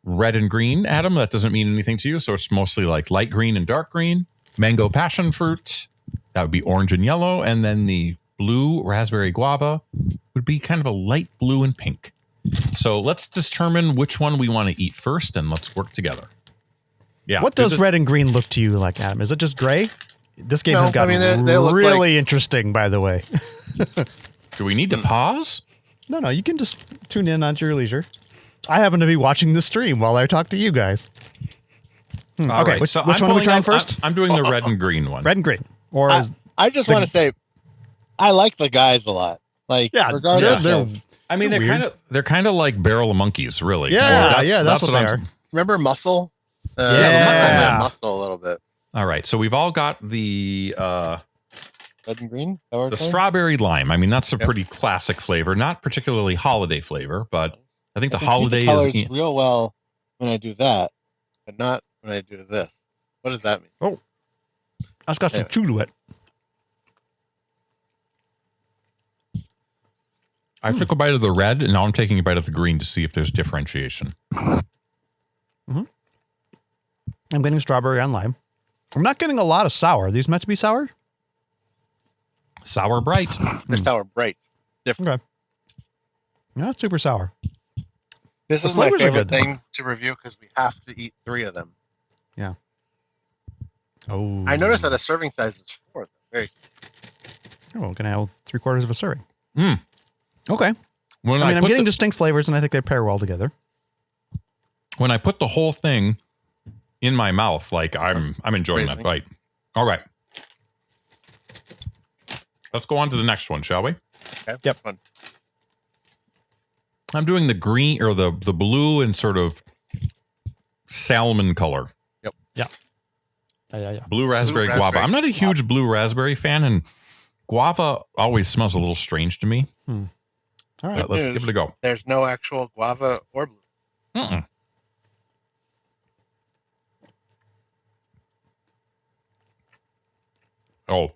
red and green, Adam. That doesn't mean anything to you. So it's mostly like light green and dark green. Mango passion fruit, that would be orange and yellow. And then the blue raspberry guava would be kind of a light blue and pink. So let's determine which one we want to eat first, and let's work together. Yeah. what does red and green look to you like, Adam? Is it just gray? This game No, has gotten I mean, they look really interesting, by the way. Do we need to pause? No, you can just tune in on your leisure. I happen to be watching the stream while I talk to you guys. All Okay, right, which so one I'm are we pulling trying out- first? I'm doing the red and green one. Red and green, or is I just want to say, I like the guys a lot. Like, yeah, regardless they're of, I mean, They're they're kind of like barrel of monkeys, really. Yeah, that's what they I'm- are. remember Muscle? Yeah. Muscle a little bit. All right, so we've all got the Red and green. Is that what the it's called? strawberry lime. I mean, that's a Yep. pretty classic flavor, not particularly holiday flavor, but I think the I can see holiday the colors is. real well when I do that, but not when I do this. What does that mean? I've got some chew to it. I took a bite of the red, and now I'm taking a bite of the green to see if there's differentiation. I'm getting strawberry on lime. I'm not getting a lot of sour. Are these meant to be sour? Sour bright. They're sour bright. Different. Okay. Not super sour. This The is my flavors are favorite good, though. thing to review because we have to eat 3 of them. Oh. I noticed that a serving size is 4. Very Oh, we're gonna have 3/4 of a serving. Mm. Okay. When I mean, I'm put getting the, distinct flavors, and I think they pair well together. when I put the whole thing in my mouth, like I'm enjoying that Amazing. bite. All right. Let's go on to the next one, shall we? okay. Yep. Fun. I'm doing the green or the blue and sort of salmon color. Yeah. Blue raspberry guava. raspberry I'm not a huge blue raspberry fan, and guava always smells a little strange to me. All right. Let's give it a go. There's no actual guava or blue. Mm-mm. Oh,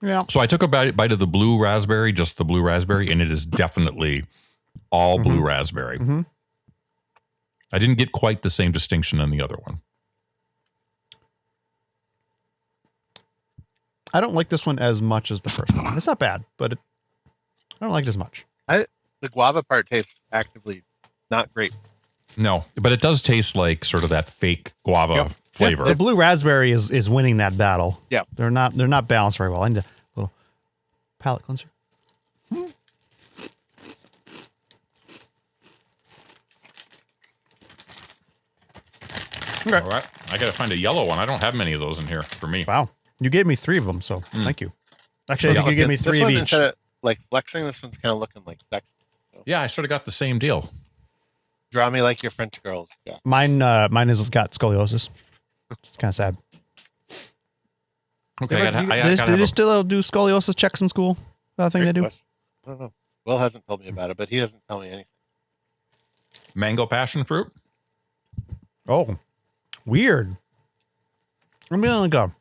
Yeah. so I took a bite of the blue raspberry, just the blue raspberry, and it is definitely all blue raspberry. Mm-hmm. I didn't get quite the same distinction in the other one. I don't like this one as much as the first one. It's not bad, but I don't like it as much. The guava part tastes actively not great. No, but it does taste like sort of that fake guava flavor. The blue raspberry is winning that battle. Yeah. They're not balanced very well. I need a little palate cleanser. Okay. All right. I got to find a yellow one. I don't have many of those in here for me. Wow. You gave me 3 of them, so thank you. Actually, I think you gave me 3 of each. Instead of like flexing, this one's kind of looking like sex. So. Yeah, I sort of got the same deal. Draw me like your French girls. Yeah. Mine has got scoliosis. It's kind of sad. Okay, Did they still do scoliosis checks in school? Is that a thing they do? I don't know. Will hasn't told me about it, but he doesn't tell me anything. mango passion fruit. Oh, weird. I'm gonna go.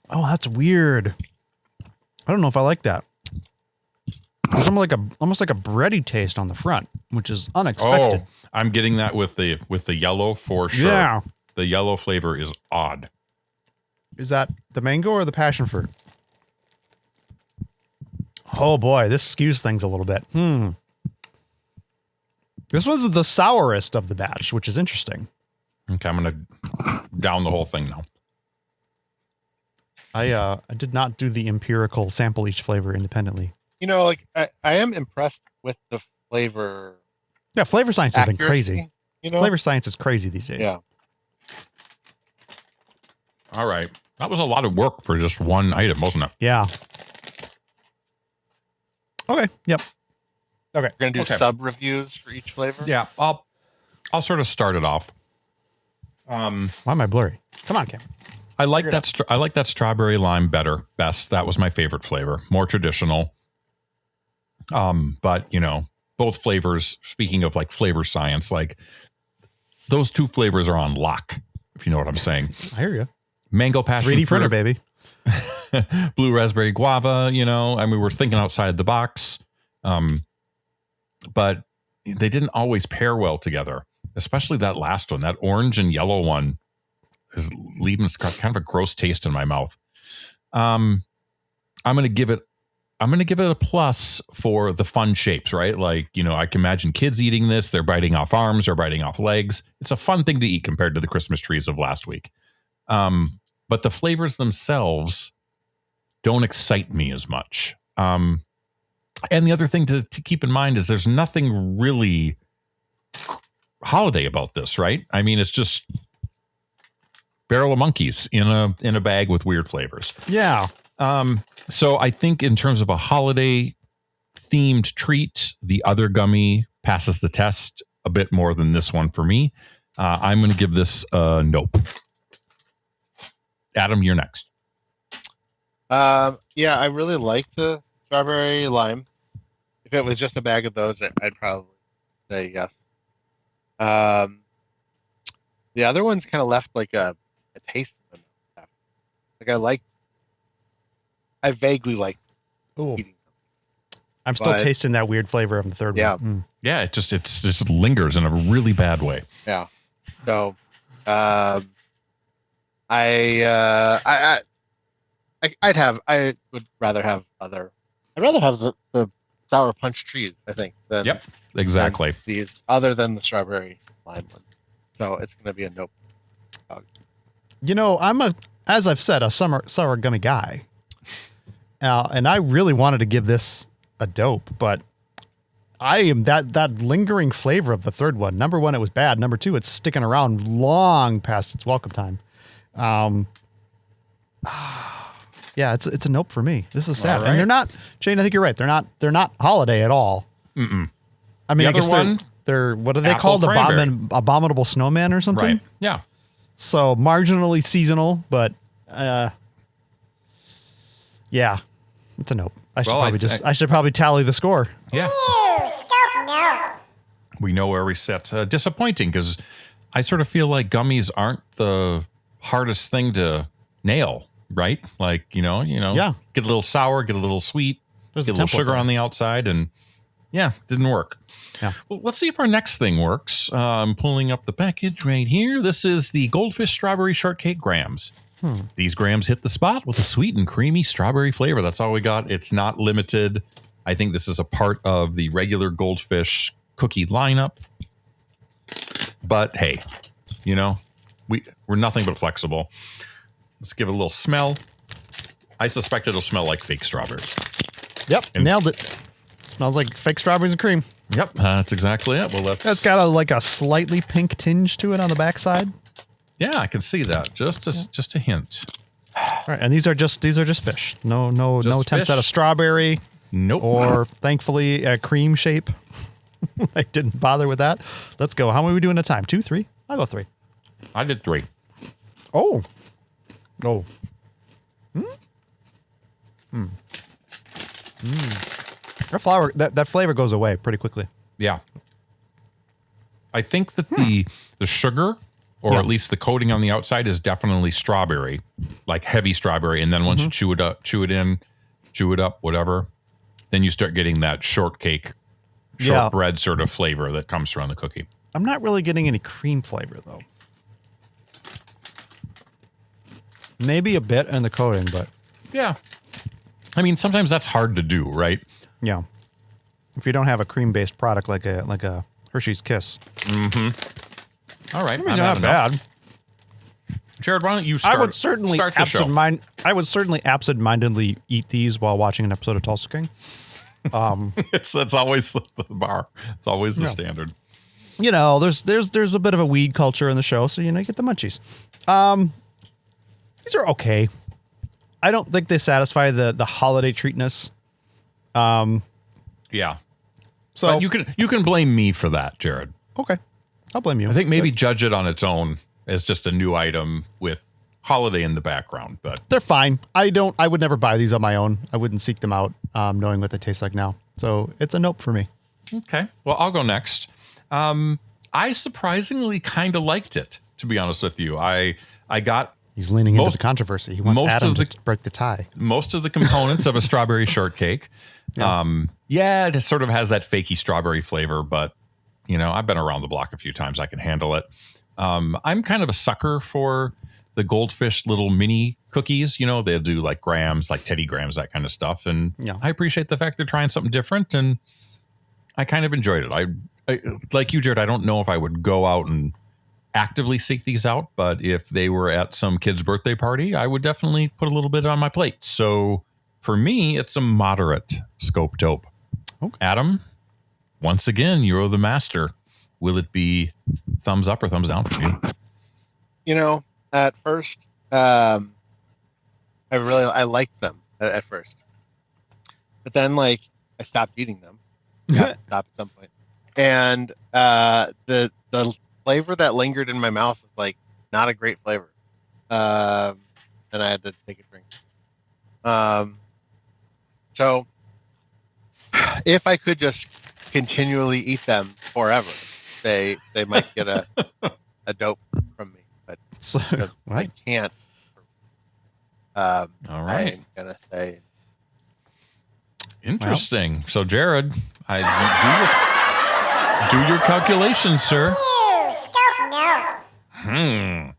Oh, that's weird. I don't know if I like that. There's almost like a bready taste on the front, which is unexpected. Oh, I'm getting that with the yellow for sure. Yeah. The yellow flavor is odd. Is that the mango or the passion fruit? Oh boy, this skews things a little bit. This was the sourest of the batch, which is interesting. Okay, I'm gonna down the whole thing now. I did not do the empirical sample each flavor independently. You know, like I am impressed with the flavor. Yeah, flavor science has been accuracy, crazy. You know, Flavor science is crazy these days. Yeah. All right, that was a lot of work for just one item, wasn't it? Yeah. Okay. Yep. Okay. We're gonna do Okay. sub reviews for each flavor. Yeah, I'll sort of start it off. Why am I blurry? Come on, Cam. I like that. I like that strawberry lime best. That was my favorite flavor. More traditional. But you know, both flavors. Speaking of like flavor science, like those two flavors are on lock. If you know what I'm saying. I hear you. Mango passion 3D fruit, printer, baby. blue raspberry guava. You know, I mean, we're thinking outside the box. But they didn't always pair well together. Especially that last one, that orange and yellow one, is leaving kind of a gross taste in my mouth. I'm gonna give it a plus for the fun shapes, right? Like, you know, I can imagine kids eating this. They're biting off arms or biting off legs. It's a fun thing to eat compared to the Christmas trees of last week. But the flavors themselves don't excite me as much. And the other thing to keep in mind is there's nothing really holiday about this, right? I mean, it's just barrel of monkeys in a bag with weird flavors. Yeah. So I think in terms of a holiday themed treat, the other gummy passes the test a bit more than this one for me. I'm going to give this a nope. Adam, you're next. Yeah, I really like the strawberry lime. If it was just a bag of those, I'd probably say yes. The other ones kind of left like a taste in them. Like I vaguely liked Ooh. eating them. I'm still But- tasting that weird flavor of the third Yeah. one. Yeah, it just lingers in a really bad way. Yeah. So, I would rather have I'd rather have the sour punch trees, I think, than Yep, exactly. than these other than the strawberry lime one. So it's gonna be a nope. You know, as I've said, a sour gummy guy. And I really wanted to give this a dope, but I am that lingering flavor of the third one. Number one, it was bad. Number two, it's sticking around long past its welcome time. Yeah, it's a nope for me. This is sad. All right. And they're not, Shane, I think you're right. They're not holiday at all. Mm-mm. I mean, The I guess other one, they're what are they apple called? cranberry. Abominable snowman or something? Right. Yeah. So marginally seasonal, but yeah. It's a nope. I should Well, I should probably tally the score. Yeah. Ew, scope no. We know where we sit. Disappointing because I sort of feel like gummies aren't the hardest thing to nail, right? Like, Yeah. get a little sour, get a little sweet, There's get a a little template sugar there. on the outside, and yeah, didn't work. Yeah. Well, let's see if our next thing works. I'm pulling up the package right here. This is the Goldfish Strawberry Shortcake Grams. These grams hit the spot with a sweet and creamy strawberry flavor. That's all we got. It's not limited. I think this is a part of the regular Goldfish cookie lineup. But hey, we're nothing but flexible. Let's give it a little smell. I suspect it'll smell like fake strawberries. Yep. Nailed it. Smells like fake strawberries and cream. Yep, that's exactly it. Well, It's got a slightly pink tinge to it on the backside. yeah, I can see that. Just a hint. All right, and these are just fish. No Just attempts fish? at a strawberry Nope. or thankfully a cream shape. I didn't bother with that. Let's go. How many are we doing at a time? 2, 3? I'll go 3. I did 3. Oh. That flavor goes away pretty quickly. Yeah. I think that the sugar, or Yeah. at least the coating on the outside, is definitely strawberry, like heavy strawberry. And then once you chew it up, whatever, then you start getting that shortcake, Yeah. shortbread sort of flavor that comes from the cookie. I'm not really getting any cream flavor though. Maybe a bit in the coating, but Yeah. I mean, sometimes that's hard to do, right? yeah. If you don't have a cream-based product like a Hershey's Kiss, All right. I mean, I'm not having enough. bad. Jared, why don't you start? I would certainly start the show. I would certainly absent-mindedly eat these while watching an episode of Tulsa King. It's always the bar. It's always the standard. There's a bit of a weed culture in the show, so you get the munchies. These are okay. I don't think they satisfy the holiday treatness. Yeah. So But you can blame me for that, Jared. okay, I'll blame you. I think maybe judge it on its own as just a new item with holiday in the background. But they're fine. I would never buy these on my own. I wouldn't seek them out, knowing what they taste like now. So it's a nope for me. okay, well, I'll go next. I surprisingly kind of liked it, to be honest with you. I got He's leaning into Most- the controversy. He wants most Adam of the- to break the tie. most of the components of a strawberry shortcake. It sort of has that fakey strawberry flavor, but I've been around the block a few times. I can handle it. I'm kind of a sucker for the Goldfish little mini cookies. They'll do like grams, like Teddy Grams, that kind of stuff. And Yeah. I appreciate the fact they're trying something different, and I kind of enjoyed it. I like you, Jared, I don't know if I would go out and actively seek these out, but if they were at some kid's birthday party, I would definitely put a little bit on my plate. So for me, it's a moderate scope dope. Okay. Adam, once again, you're the master. Will it be thumbs up or thumbs down for you? At first, I liked them at first, but then I stopped eating them. Stopped at some point, and the flavor that lingered in my mouth was not a great flavor, and I had to take a drink. So if I could just continually eat them forever, they might get a dope from me, but So, I what? can't. All right. I'm gonna say Interesting. So, Jared, do your calculations, sir. Ew, scope no.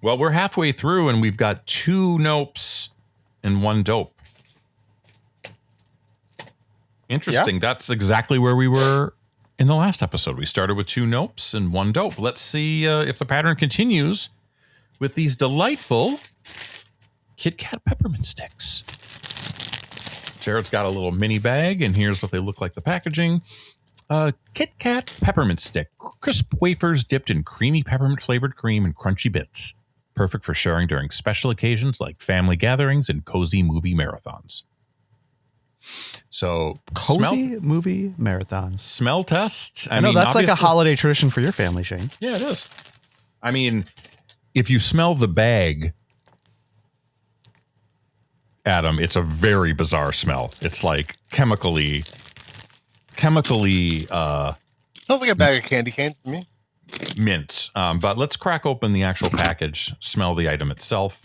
Well, we're halfway through, and we've got 2 nopes and 1 dope. Interesting. That's exactly where we were in the last episode. We started with 2 nopes and 1 dope. Let's see if the pattern continues with these delightful Kit Kat peppermint sticks. Jared's got a little mini bag, and here's what they look like, the packaging. Kit Kat peppermint stick. Crisp wafers dipped in creamy peppermint flavored cream and crunchy bits. Perfect for sharing during special occasions like family gatherings and cozy movie marathons. So, Cozy movie marathons. smell test. I know mean, that's like a obviously- holiday tradition for your family, Shane. Yeah, it is. I mean, if you smell the bag Adam, it's a very bizarre smell. It's like chemically. Sounds like a bag of candy canes to me. Mint. But let's crack open the actual package, smell the item itself.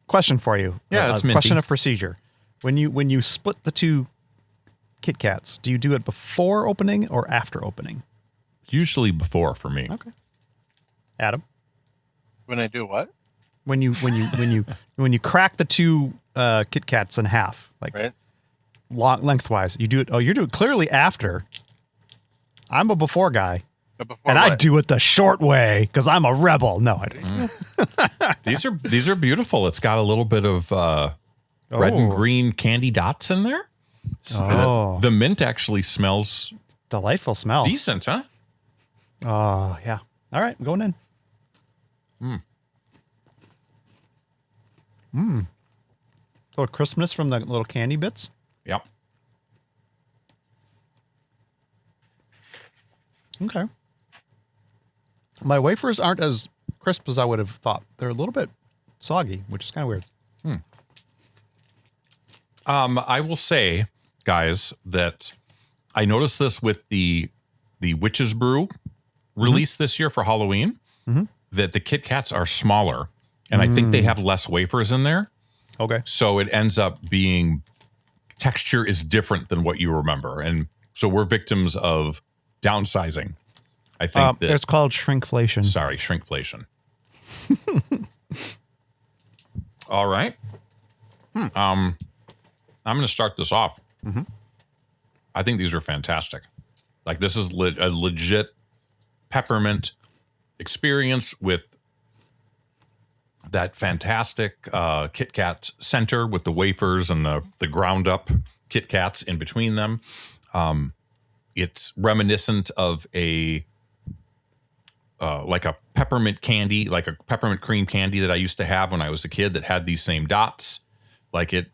Question for you. Yeah, it's minty. Question of procedure. When you split the two Kit Kats, do you do it before opening or after opening? Usually before for me. Okay. Adam? When I do what? When you crack the two Kit Kats in half, like Right. lengthwise, you do it. Oh, you do it clearly after. I'm a before guy. But before And what? I do it the short way because I'm a rebel. No, I don't. These are beautiful. It's got a little bit of red and green candy dots in there. Oh. The mint actually smells Delightful smell. decent, huh? Oh, yeah. All right, I'm going in. So crispness from the little candy bits. Yep. Okay. My wafers aren't as crisp as I would have thought. They're a little bit soggy, which is kind of weird. I will say, guys, that I noticed this with the Witch's Brew release this year for Halloween, that the Kit Kats are smaller, and I think they have less wafers in there. Okay. So it ends up being texture is different than what you remember. And so we're victims of downsizing. I think that it's called shrinkflation. sorry, shrinkflation. All right. I'm going to start this off. I think these are fantastic. Like this is a legit peppermint experience with that fantastic Kit Kat center with the wafers and the ground up Kit Kats in between them. It's reminiscent of like a peppermint candy, like a peppermint cream candy that I used to have when I was a kid that had these same dots. Like it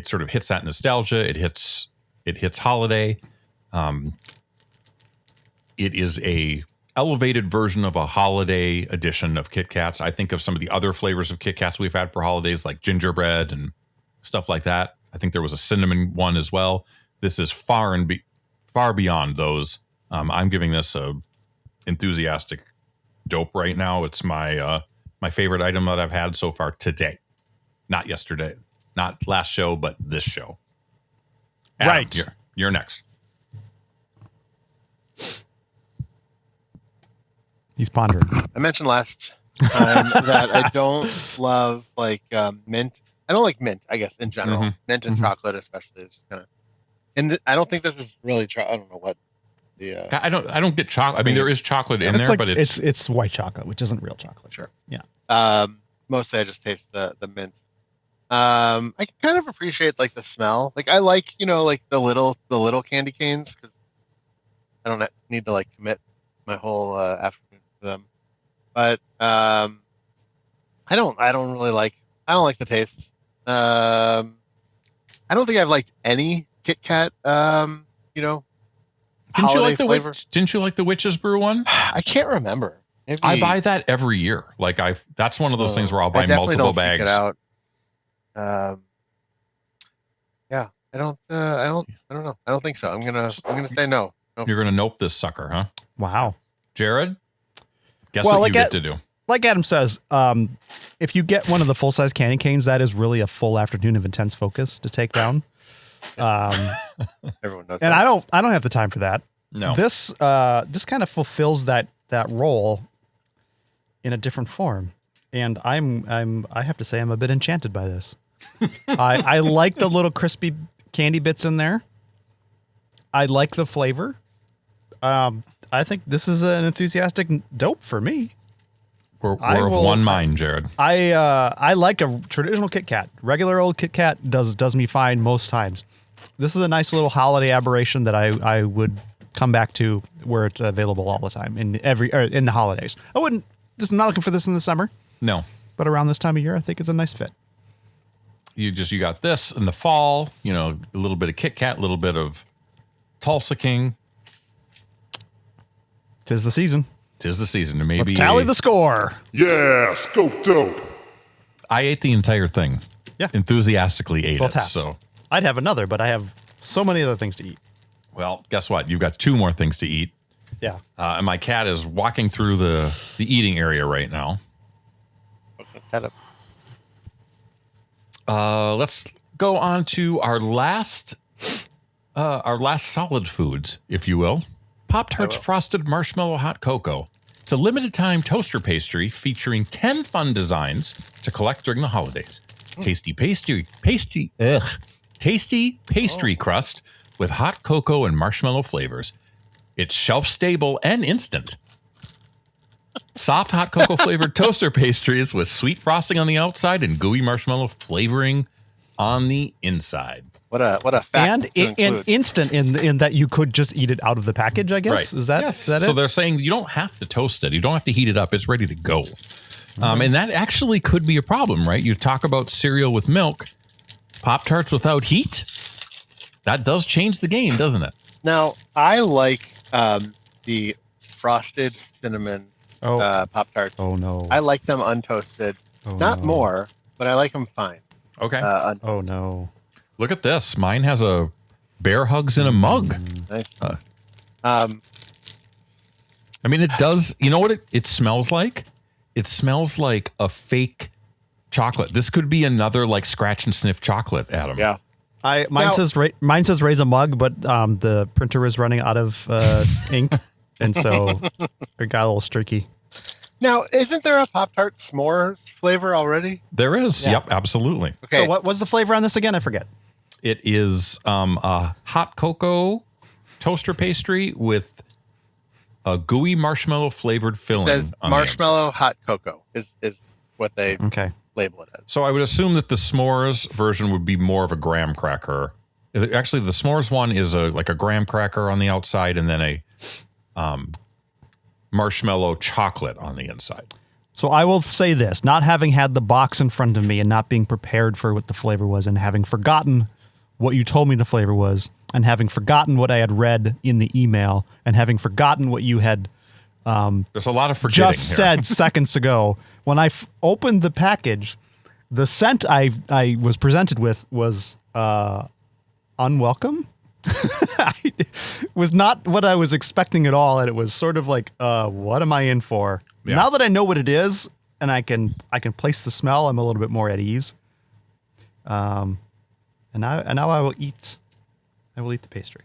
sort of hits that nostalgia. It hits holiday. It is a elevated version of a holiday edition of Kit Kats. I think of some of the other flavors of Kit Kats we've had for holidays, like gingerbread and stuff like that. I think there was a cinnamon one as well. This is far beyond those. I'm giving this a enthusiastic dope right now. It's my favorite item that I've had so far today. Not yesterday, not last show, but this show. Adam, Right. You're next. He's pondering. I mentioned last time that I don't love like mint. I don't like mint, I guess, in general. Mint and chocolate, especially, is kind of. And I don't think this is really. I don't know what the. I don't get chocolate. I mean, there is chocolate in there, like, but it's white chocolate, which isn't real chocolate. Sure. Yeah. Mostly I just taste the mint. I kind of appreciate like the smell. Like I like like the little candy canes because I don't need to like commit my whole afternoon to them. But I don't like the taste. I don't think I've liked any Kit Kat. Didn't you like the flavor. Didn't you like the Witch's Brew one? I can't remember. Maybe, I buy that every year. Like that's one of those things where I'll buy I definitely multiple don't seek bags. it out. Yeah, I don't know. I don't think so. I'm gonna say no. Nope. You're gonna nope this sucker, huh? Wow. Jared, guess Well, what like you get to do. Like Adam says, if you get one of the full-size candy canes, that is really a full afternoon of intense focus to take down. Everyone knows. And that. I don't have the time for that. No. This kind of fulfills that role in a different form. And I have to say I'm a bit enchanted by this. I like the little crispy candy bits in there. I like the flavor. I think this is an enthusiastic dope for me. We're of one mind, Jared. I like a traditional Kit Kat. Regular old Kit Kat does me fine most times. This is a nice little holiday aberration that I would come back to where it's available all the time in the holidays. I'm not looking for this in the summer, No. but around this time of year, I think it's a nice fit. You got this in the fall, a little bit of Kit Kat, a little bit of Tulsa King. 'Tis the season. Tis the season. Maybe Let's tally the score. Yeah, scope dope. I ate the entire thing. Yeah. enthusiastically ate Both it. halves. So, I'd have another, but I have so many other things to eat. well, guess what? You've got 2 more things to eat. Yeah. And my cat is walking through the eating area right now. Let's go on to our last solid foods, if you will. Pop-Tarts Frosted Marshmallow Hot Cocoa. It's a limited time toaster pastry featuring 10 fun designs to collect during the holidays. Tasty pastry crust with hot cocoa and marshmallow flavors. It's shelf stable and instant. Soft hot cocoa flavored toaster pastries with sweet frosting on the outside and gooey marshmallow flavoring on the inside. What a fact And to include. instant in that you could just eat it out of the package, I guess. Right. Is that, Yes. is that it? So they're saying you don't have to toast it. You don't have to heat it up. It's ready to go. And that actually could be a problem, right? You talk about cereal with milk, Pop-Tarts without heat. That does change the game, doesn't it? Now, I like the frosted cinnamon Pop-Tarts. Oh, no. I like them untoasted. Oh, Not no. more, but I like them fine. Okay. Oh, no. Look at this. Mine has a bear hugs in a mug. Nice. I mean, it does. You know what it smells like? It smells like a fake chocolate. This could be another like scratch and sniff chocolate, Adam. Yeah. Mine says raise a mug, but the printer is running out of ink, and so it got a little streaky. Now, isn't there a Pop-Tart s'mores flavor already? There is. Yeah. Yep, absolutely. Okay. So what was the flavor on this again? I forget. It is a hot cocoa toaster pastry with a gooey marshmallow flavored filling. Says on the marshmallow hot cocoa is what they Okay. label it as. So I would assume that the s'mores version would be more of a graham cracker. Actually, the s'mores one is like a graham cracker on the outside and then a marshmallow chocolate on the inside. So I will say this, not having had the box in front of me and not being prepared for what the flavor was and having forgotten what you told me the flavor was and having forgotten what I had read in the email and having forgotten what you had There's a lot of forgetting just here. said seconds ago. When I opened the package, the scent I was presented with was unwelcome. It was not what I was expecting at all, and it was sort of like, what am I in for? Yeah. Now that I know what it is, and I can place the smell, I'm a little bit more at ease. And now I will eat. I will eat the pastry,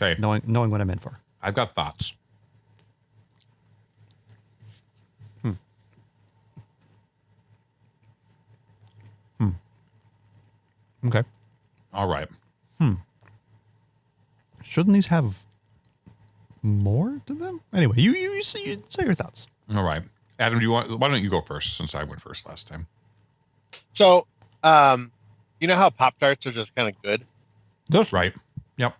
Okay. knowing what I'm in for. I've got thoughts. Okay. All right. Shouldn't these have more to them? Anyway, you say your thoughts. All right. Adam, why don't you go first since I went first last time? So, you know how Pop-Tarts are just kind of good? Right. Yep.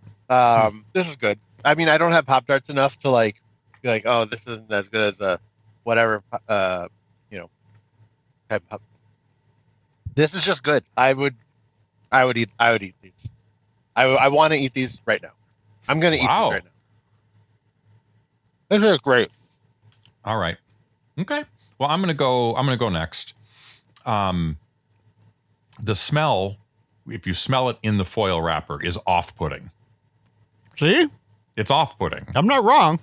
This is good. I mean, I don't have Pop-Tarts enough to like be like, oh, this isn't as good as a whatever, type of. This is just good. I would eat these. I want to eat these right now. I'm gonna eat these right now. This is great. All right. Okay. Well, I'm gonna go next. The smell, if you smell it in the foil wrapper, is off-putting. See, It's off-putting. I'm not wrong.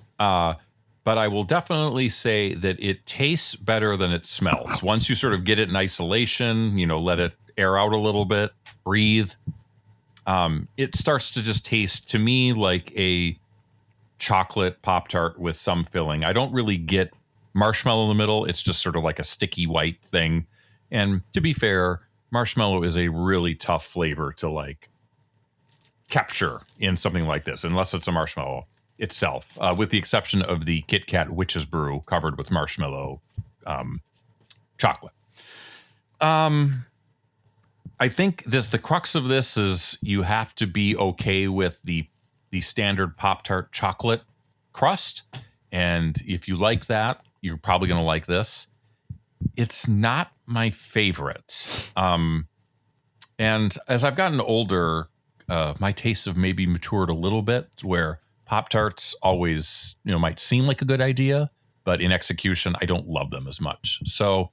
But I will definitely say that it tastes better than it smells. Once you sort of get it in isolation, let it air out a little bit, breathe. It starts to just taste to me like a chocolate Pop-Tart with some filling. I don't really get marshmallow in the middle. It's just sort of like a sticky white thing. And to be fair, marshmallow is a really tough flavor to like capture in something like this, unless it's a marshmallow itself, with the exception of the Kit Kat Witch's Brew covered with marshmallow chocolate. I think the crux of this is you have to be okay with the standard Pop-Tart chocolate crust. And if you like that, you're probably going to like this. It's not my favorite. And as I've gotten older, my tastes have maybe matured a little bit, where Pop-Tarts always, might seem like a good idea, but in execution, I don't love them as much. So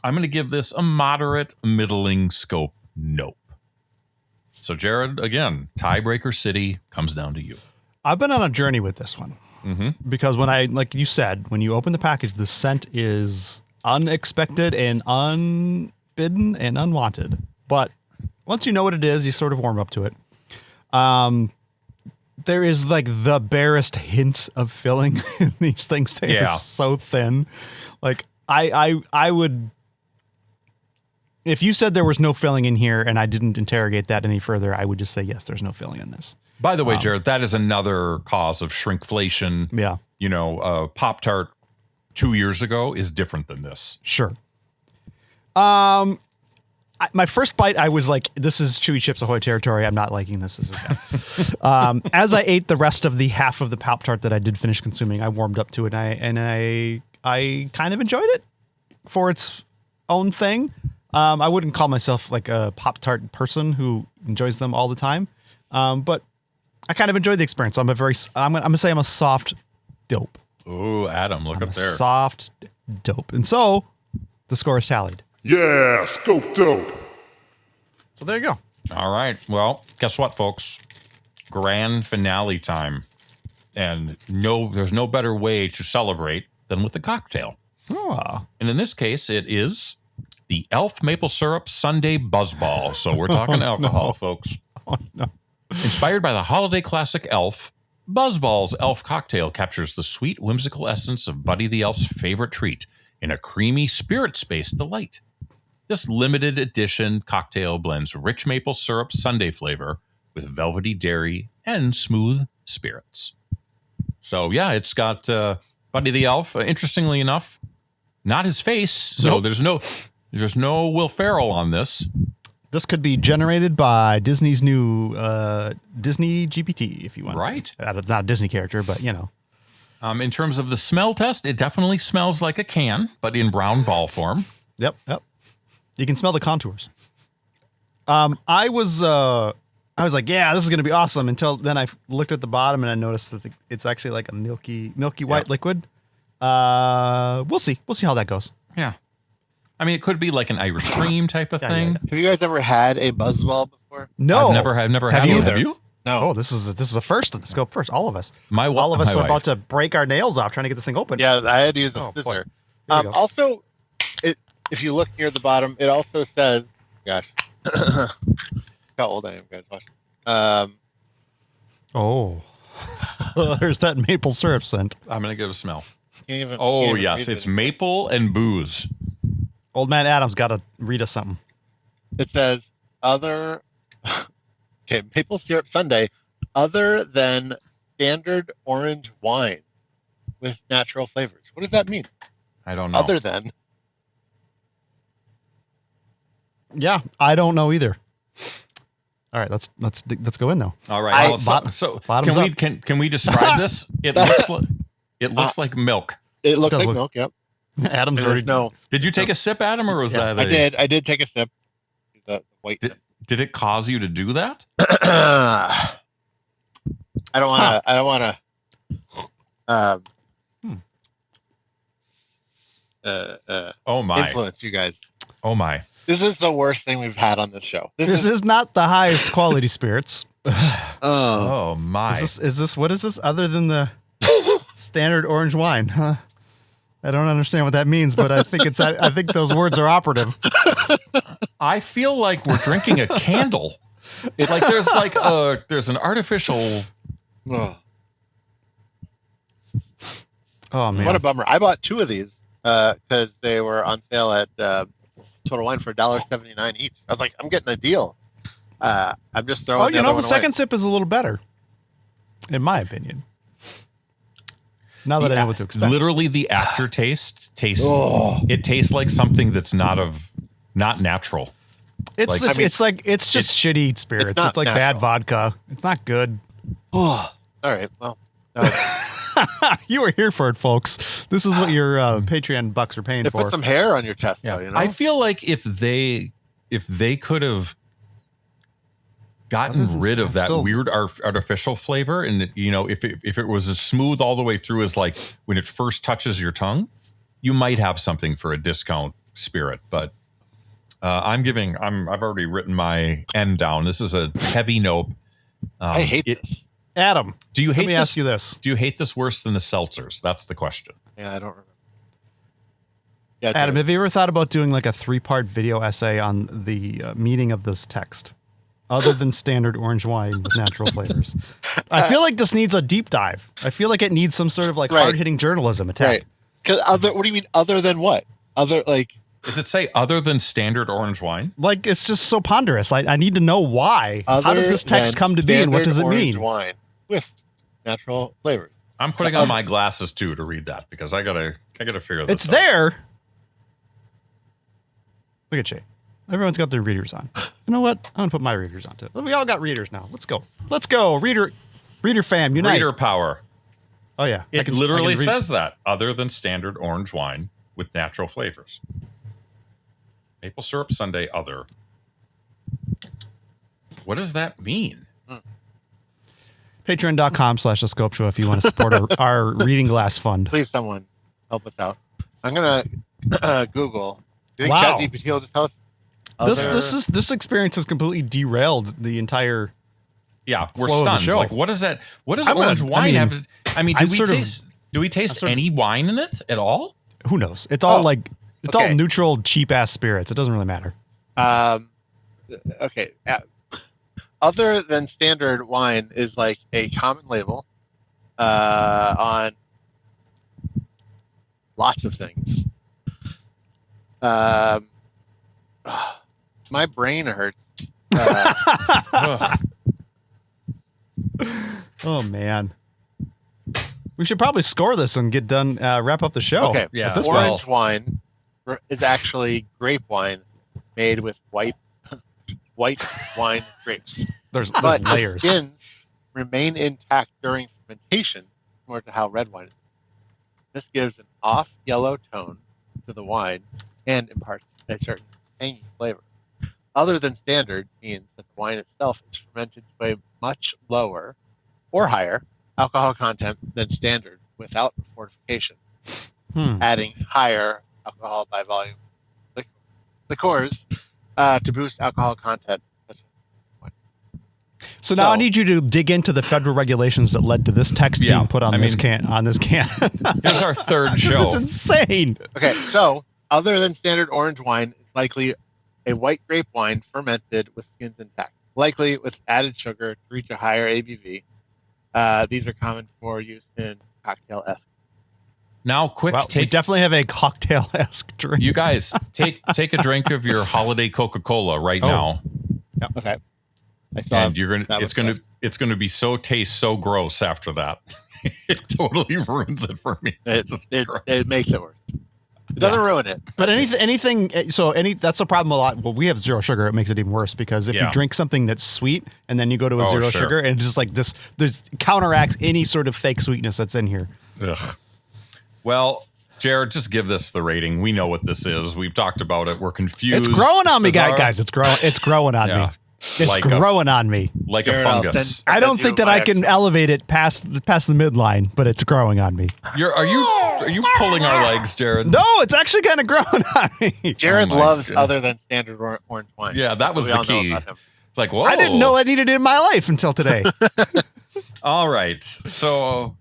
I'm going to give this a moderate, middling scope nope. So, Jared, again, tiebreaker city comes down to you. I've been on a journey with this one because like you said, when you open the package, the scent is unexpected and unbidden and unwanted. But once you know what it is, you sort of warm up to it. There is like the barest hint of filling in these things. They are so thin. Like I would, if you said there was no filling in here and I didn't interrogate that any further, I would just say, yes, there's no filling in this. By the way, Jared, that is another cause of shrinkflation. Yeah. You know, Pop-Tart 2 years ago is different than this. Sure. My first bite, I was like, this is Chewy Chips Ahoy territory. I'm not liking this. This is bad. As I ate the rest of the half of the Pop-Tart that I did finish consuming, I warmed up to it and I kind of enjoyed it for its own thing. I wouldn't call myself like a Pop-Tart person who enjoys them all the time. But I kind of enjoyed the experience. I'm gonna say I'm a soft dope. Ooh, Adam, look I'm up a there. soft dope. And so the score is tallied. Yeah, scope dope. So there you go. All right. Well, guess what, folks? Grand finale time. And there's no better way to celebrate than with a cocktail. Oh. And in this case, it is the Elf Maple Syrup Sundae Buzzball. So we're talking alcohol, folks. Oh, no. Inspired by the holiday classic Elf, Buzzball's Elf cocktail captures the sweet, whimsical essence of Buddy the Elf's favorite treat in a creamy, spirit-spaced delight. This limited edition cocktail blends rich maple syrup sundae flavor with velvety dairy and smooth spirits. So, yeah, it's got Buddy the Elf. Interestingly enough, not his face. So there's no Will Ferrell on this. This could be generated by Disney's new Disney GPT, if you want. Right. To. It's not a Disney character, but you know. In terms of the smell test, it definitely smells like a can, but in brown ball form. Yep. You can smell the contours. I was like, yeah, this is gonna be awesome. Until then, I looked at the bottom and I noticed that it's actually like a milky white liquid. We'll see how that goes. Yeah. I mean, it could be like an Irish cream type of thing. Have you guys ever had a buzzball before? No, I've never had you? one. Have you? No. Oh, this is a first in the scope. First, all of us. All of us are about to break our nails off trying to get this thing open. Yeah, I had to use a boy. scissor. Here we go. Also, if you look near the bottom, it also says, gosh, how old I am, guys. Watch. Oh, there's that maple syrup scent. I'm going to give it a smell. Can't Oh, even yes. read It's it. maple and booze. Old man Adam's got to read us something. It says maple syrup sundae other than standard orange wine with natural flavors. What does that mean? I don't know. Other than. Yeah, I don't know either. All right, let's go in though. All right. Bottoms Can we describe this? It looks like milk. It looks does like look- milk. Yep. Adam's There's already no. Did you take a sip, Adam, or was Yeah, that I did take a sip. The white. Did it cause you to do that? I don't want to. Oh my. Influence you guys. Oh my. This is the worst thing we've had on this show. This is not the highest quality spirits. Oh my. Is this what is this other than the standard orange wine? Huh? I don't understand what that means, but I think those words are operative. I feel like we're drinking a candle. It's like there's an artificial. Ugh. Oh man, What a bummer! I bought 2 of these because they were on sale at Total Wine for $1.79 each. I was like, I'm getting a deal. I'm just throwing. the second sip is a little better, in my opinion. Now that I know what to expect. Literally, the aftertaste tastes. Oh. It tastes like something that's not natural. It's just shitty spirits. It's not It's like bad natural. vodka. It's not good. Oh, all right. Well, You were here for it, folks. This is what your Patreon bucks are paying it for. put some hair on your chest, Yeah, though. You know. I feel like if they could have gotten rid of that weird artificial flavor, and if it was as smooth all the way through as like when it first touches your tongue, you might have something for a discount spirit, but I've already written my end down. This is a heavy nope. I hate this. Adam, do you hate let me ask you this. Do you hate this worse than the seltzers? That's the question. Yeah, I don't remember. Yeah, Adam, have you ever thought about doing like a 3-part video essay on the meaning of this text, other than standard orange wine with natural flavors? I feel like this needs a deep dive. I feel like it needs some sort of like hard-hitting journalism attack. Right. 'Cause what do you mean other than what? Other like Does it say other than standard orange wine? Like, it's just so ponderous. I need to know why. How did this text come to be, and what does it mean? Wine with natural flavors. I'm putting on my glasses too to read that because I gotta figure this. It's out. there. Look at you. Everyone's got their readers on. You know what? I'm gonna put my readers on too. We all got readers now. Let's go. Reader fam, unite. Reader power. Oh yeah. It literally says that other than standard orange wine with natural flavors. Maple syrup sundae other. What does that mean? Patreon.com/The Scope Show if you want to support our reading glass fund. Please, someone help us out. I'm gonna Google. Do you think Wow. ChatGPT will just tell us? This experience has completely derailed the entire. Yeah, we're flow of the stunned. show. Like, what is that? What does I'm gonna- orange wine have to? I mean, do we taste sort of- any wine in it at all? Who knows? It's all it's all okay. neutral, cheap ass spirits. It doesn't really matter. Okay. Other than standard wine is like a common label on lots of things. My brain hurts. Ugh. Oh man. We should probably score this and get done. Wrap up the show. Okay. Yeah. At this Orange wine is actually grape wine made with white wine grapes. There's But layers. the skins remain intact during fermentation, similar to how red wine is. This gives an off-yellow tone to the wine and imparts a certain tangy flavor. Other than standard means that the wine itself is fermented to a much lower or higher alcohol content than standard without fortification, adding higher alcohol by volume liqueurs to boost alcohol content. So now I need you to dig into the federal regulations that led to this text being put on this can. Here's our third show. This is insane. Okay, so other than standard orange wine, it's likely a white grape wine fermented with skins intact, likely with added sugar to reach a higher ABV. These are common for use in cocktail-esque. Now, quick, We definitely have a cocktail-esque drink. you guys take a drink of your holiday Coca-Cola right now, Okay. I saw and it's gonna be taste so gross after that. It totally ruins it for me. It makes it worse. It doesn't ruin it. But anything, that's a problem a lot. Well, we have zero sugar. It makes it even worse because if you drink something that's sweet and then you go to a zero sugar and it's just like this, there's counteracts any sort of fake sweetness that's in here. Ugh. Well, Jared, just give this the rating. We know what this is. We've talked about it. We're confused. It's growing on me, guys. It's growing on me. It's growing on me like Jared, a fungus. I don't think that I can elevate it past the midline, but it's growing on me. Are you pulling our legs, Jared? No, it's actually kind of growing on me. Jared my loves goodness. other than standard orange wine. Yeah, that was We the all know key. about him. Like, whoa. I didn't know I needed it in my life until today. All right. So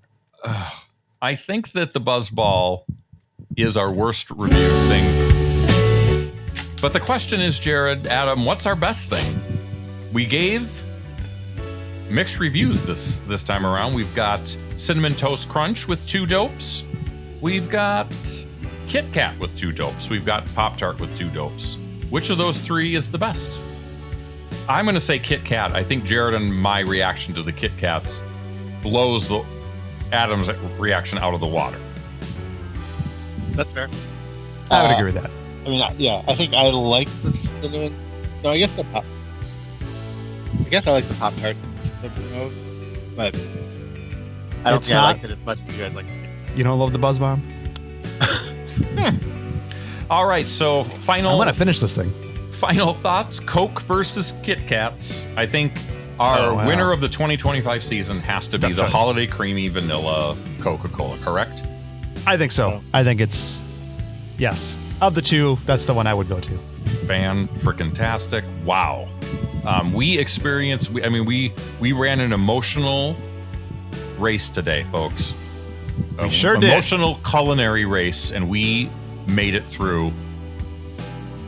I think that the Buzzball is our worst reviewed thing. But the question is, Jared, Adam, what's our best thing? We gave mixed reviews this time around. We've got Cinnamon Toast Crunch with 2 dopes. We've got Kit Kat with 2 dopes. We've got Pop-Tart with 2 dopes. Which of those 3 is the best? I'm going to say Kit Kat. I think Jared and my reaction to the Kit Kats blows Adam's reaction out of the water. That's fair. I would agree with that. I mean, I think I like the cinnamon. No, I guess I like the Pop Tarts the most, but I don't think I like it as much as you guys like it. You don't love the Buzz Bomb? All right, so I want to finish this thing. final thoughts. Coke versus Kit Kats. I think our winner of the 2025 season has to be the holiday creamy vanilla Coca-Cola, correct? I think so. I think it's yes. Of the two, that's the one I would go to. Fan-frickin-tastic. Wow. We ran an emotional race today, folks. We sure did. Emotional culinary race, and we made it through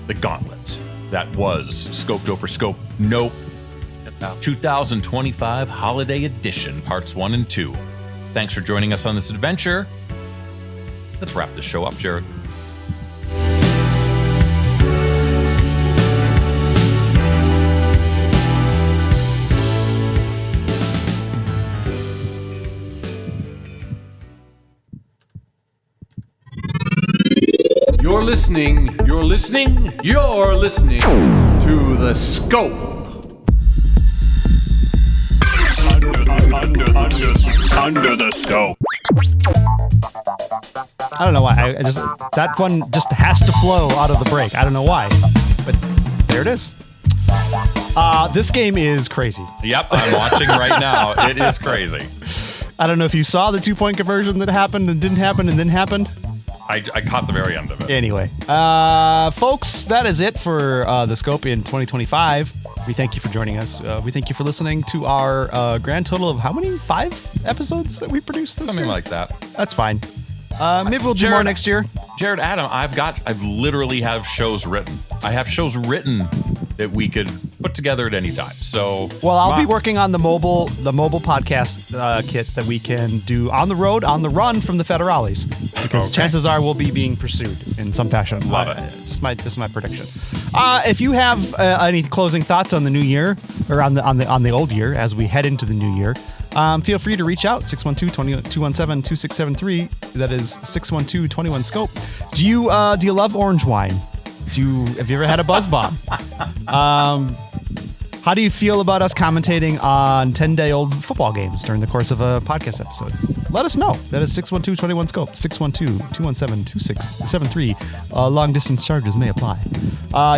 the gauntlet that was Scoped Over Scope Nope 2025 Holiday Edition, Parts 1 and 2. Thanks for joining us on this adventure. Let's wrap this show up, Jared. You're listening to The Scope. Under the scope. I don't know why. I just that one just has to flow out of the break. I don't know why, but there it is. This game is crazy. Yep, I'm watching right now. It is crazy. I don't know if you saw the 2-point conversion that happened and didn't happen and then happened. I caught the very end of it. Anyway, folks, that is it for the Scope in 2025. We thank you for joining us. We thank you for listening to our grand total of how many? 5 episodes that we produced this Something year? like that. That's fine. Maybe we'll do more next year. Jared, Adam, I literally have shows written. I have shows written that we could put together at any time. So, well, I'll be working on the mobile podcast kit that we can do on the road, on the run from the Federales, because chances are we'll be being pursued in some fashion. Love it. This is my prediction. If you have any closing thoughts on the new year or on the old year as we head into the new year, feel free to reach out 612-217-2673. That is 612-21-SCOPE. Do you love orange wine? Have you ever had a buzz bomb? How do you feel about us commentating on 10-day-old football games during the course of a podcast episode? Let us know. That is 612-21-SCOPE, 612-217-2673. Long-distance charges may apply.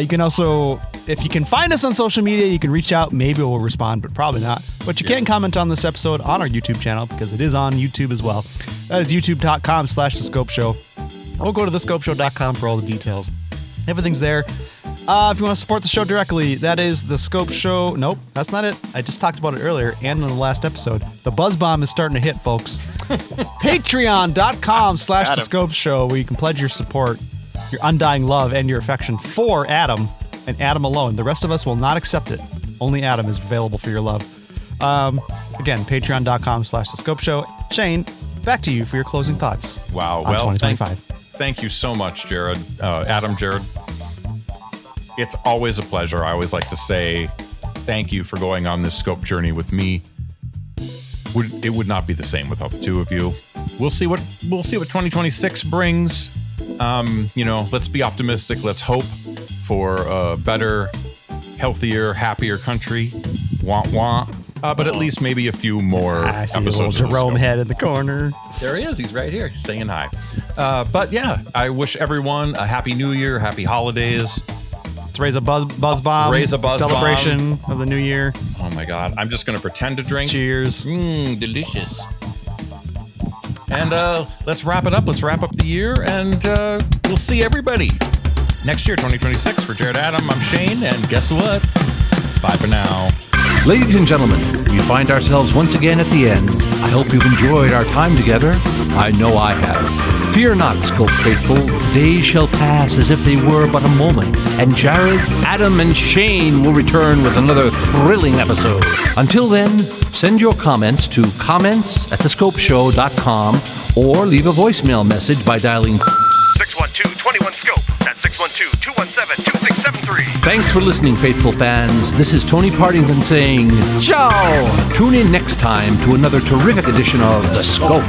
You can also, if you can find us on social media, you can reach out. Maybe we'll respond, but probably not. But you can comment on this episode on our YouTube channel because it is on YouTube as well. That is youtube.com/The Scope Show. Or go to thescopeshow.com for all the details. Everything's there. If you want to support the show directly, that is The Scope Show. Nope, that's not it. I just talked about it earlier and in the last episode. The buzz bomb is starting to hit, folks. Patreon.com/The Scope Show, where you can pledge your support, your undying love, and your affection for Adam and Adam alone. The rest of us will not accept it. Only Adam is available for your love. Again, patreon.com/The Scope Show. Shane, back to you for your closing thoughts. Wow. On 2025. Thank you so much, Jared. Adam, Jared. It's always a pleasure. I always like to say thank you for going on this Scope journey with me. It would not be the same without the two of you. We'll see what 2026 brings. Let's be optimistic. Let's hope for a better, healthier, happier country. Wah. But at least maybe a few more I see episodes. a little Jerome head in the corner. There he is. He's right here. He's saying hi. But yeah, I wish everyone a happy new year, happy holidays. Let's raise a buzz bomb. Raise a buzz celebration of the new year. Oh my God. I'm just going to pretend to drink. Cheers. Delicious. And let's wrap it up. Let's wrap up the year. And we'll see everybody next year, 2026. For Jared, Adam, I'm Shane. And guess what? Bye for now. Ladies and gentlemen, we find ourselves once again at the end. I hope you've enjoyed our time together. I know I have. Fear not, Scope faithful. The days shall pass as if they were but a moment. And Jared, Adam, and Shane will return with another thrilling episode. Until then, send your comments to comments@thescopeshow.com or leave a voicemail message by dialing 612-21-SCOPE. That's 612-217-2673. Thanks for listening, faithful fans. This is Tony Partington saying, ciao! Tune in next time to another terrific edition of The Scope.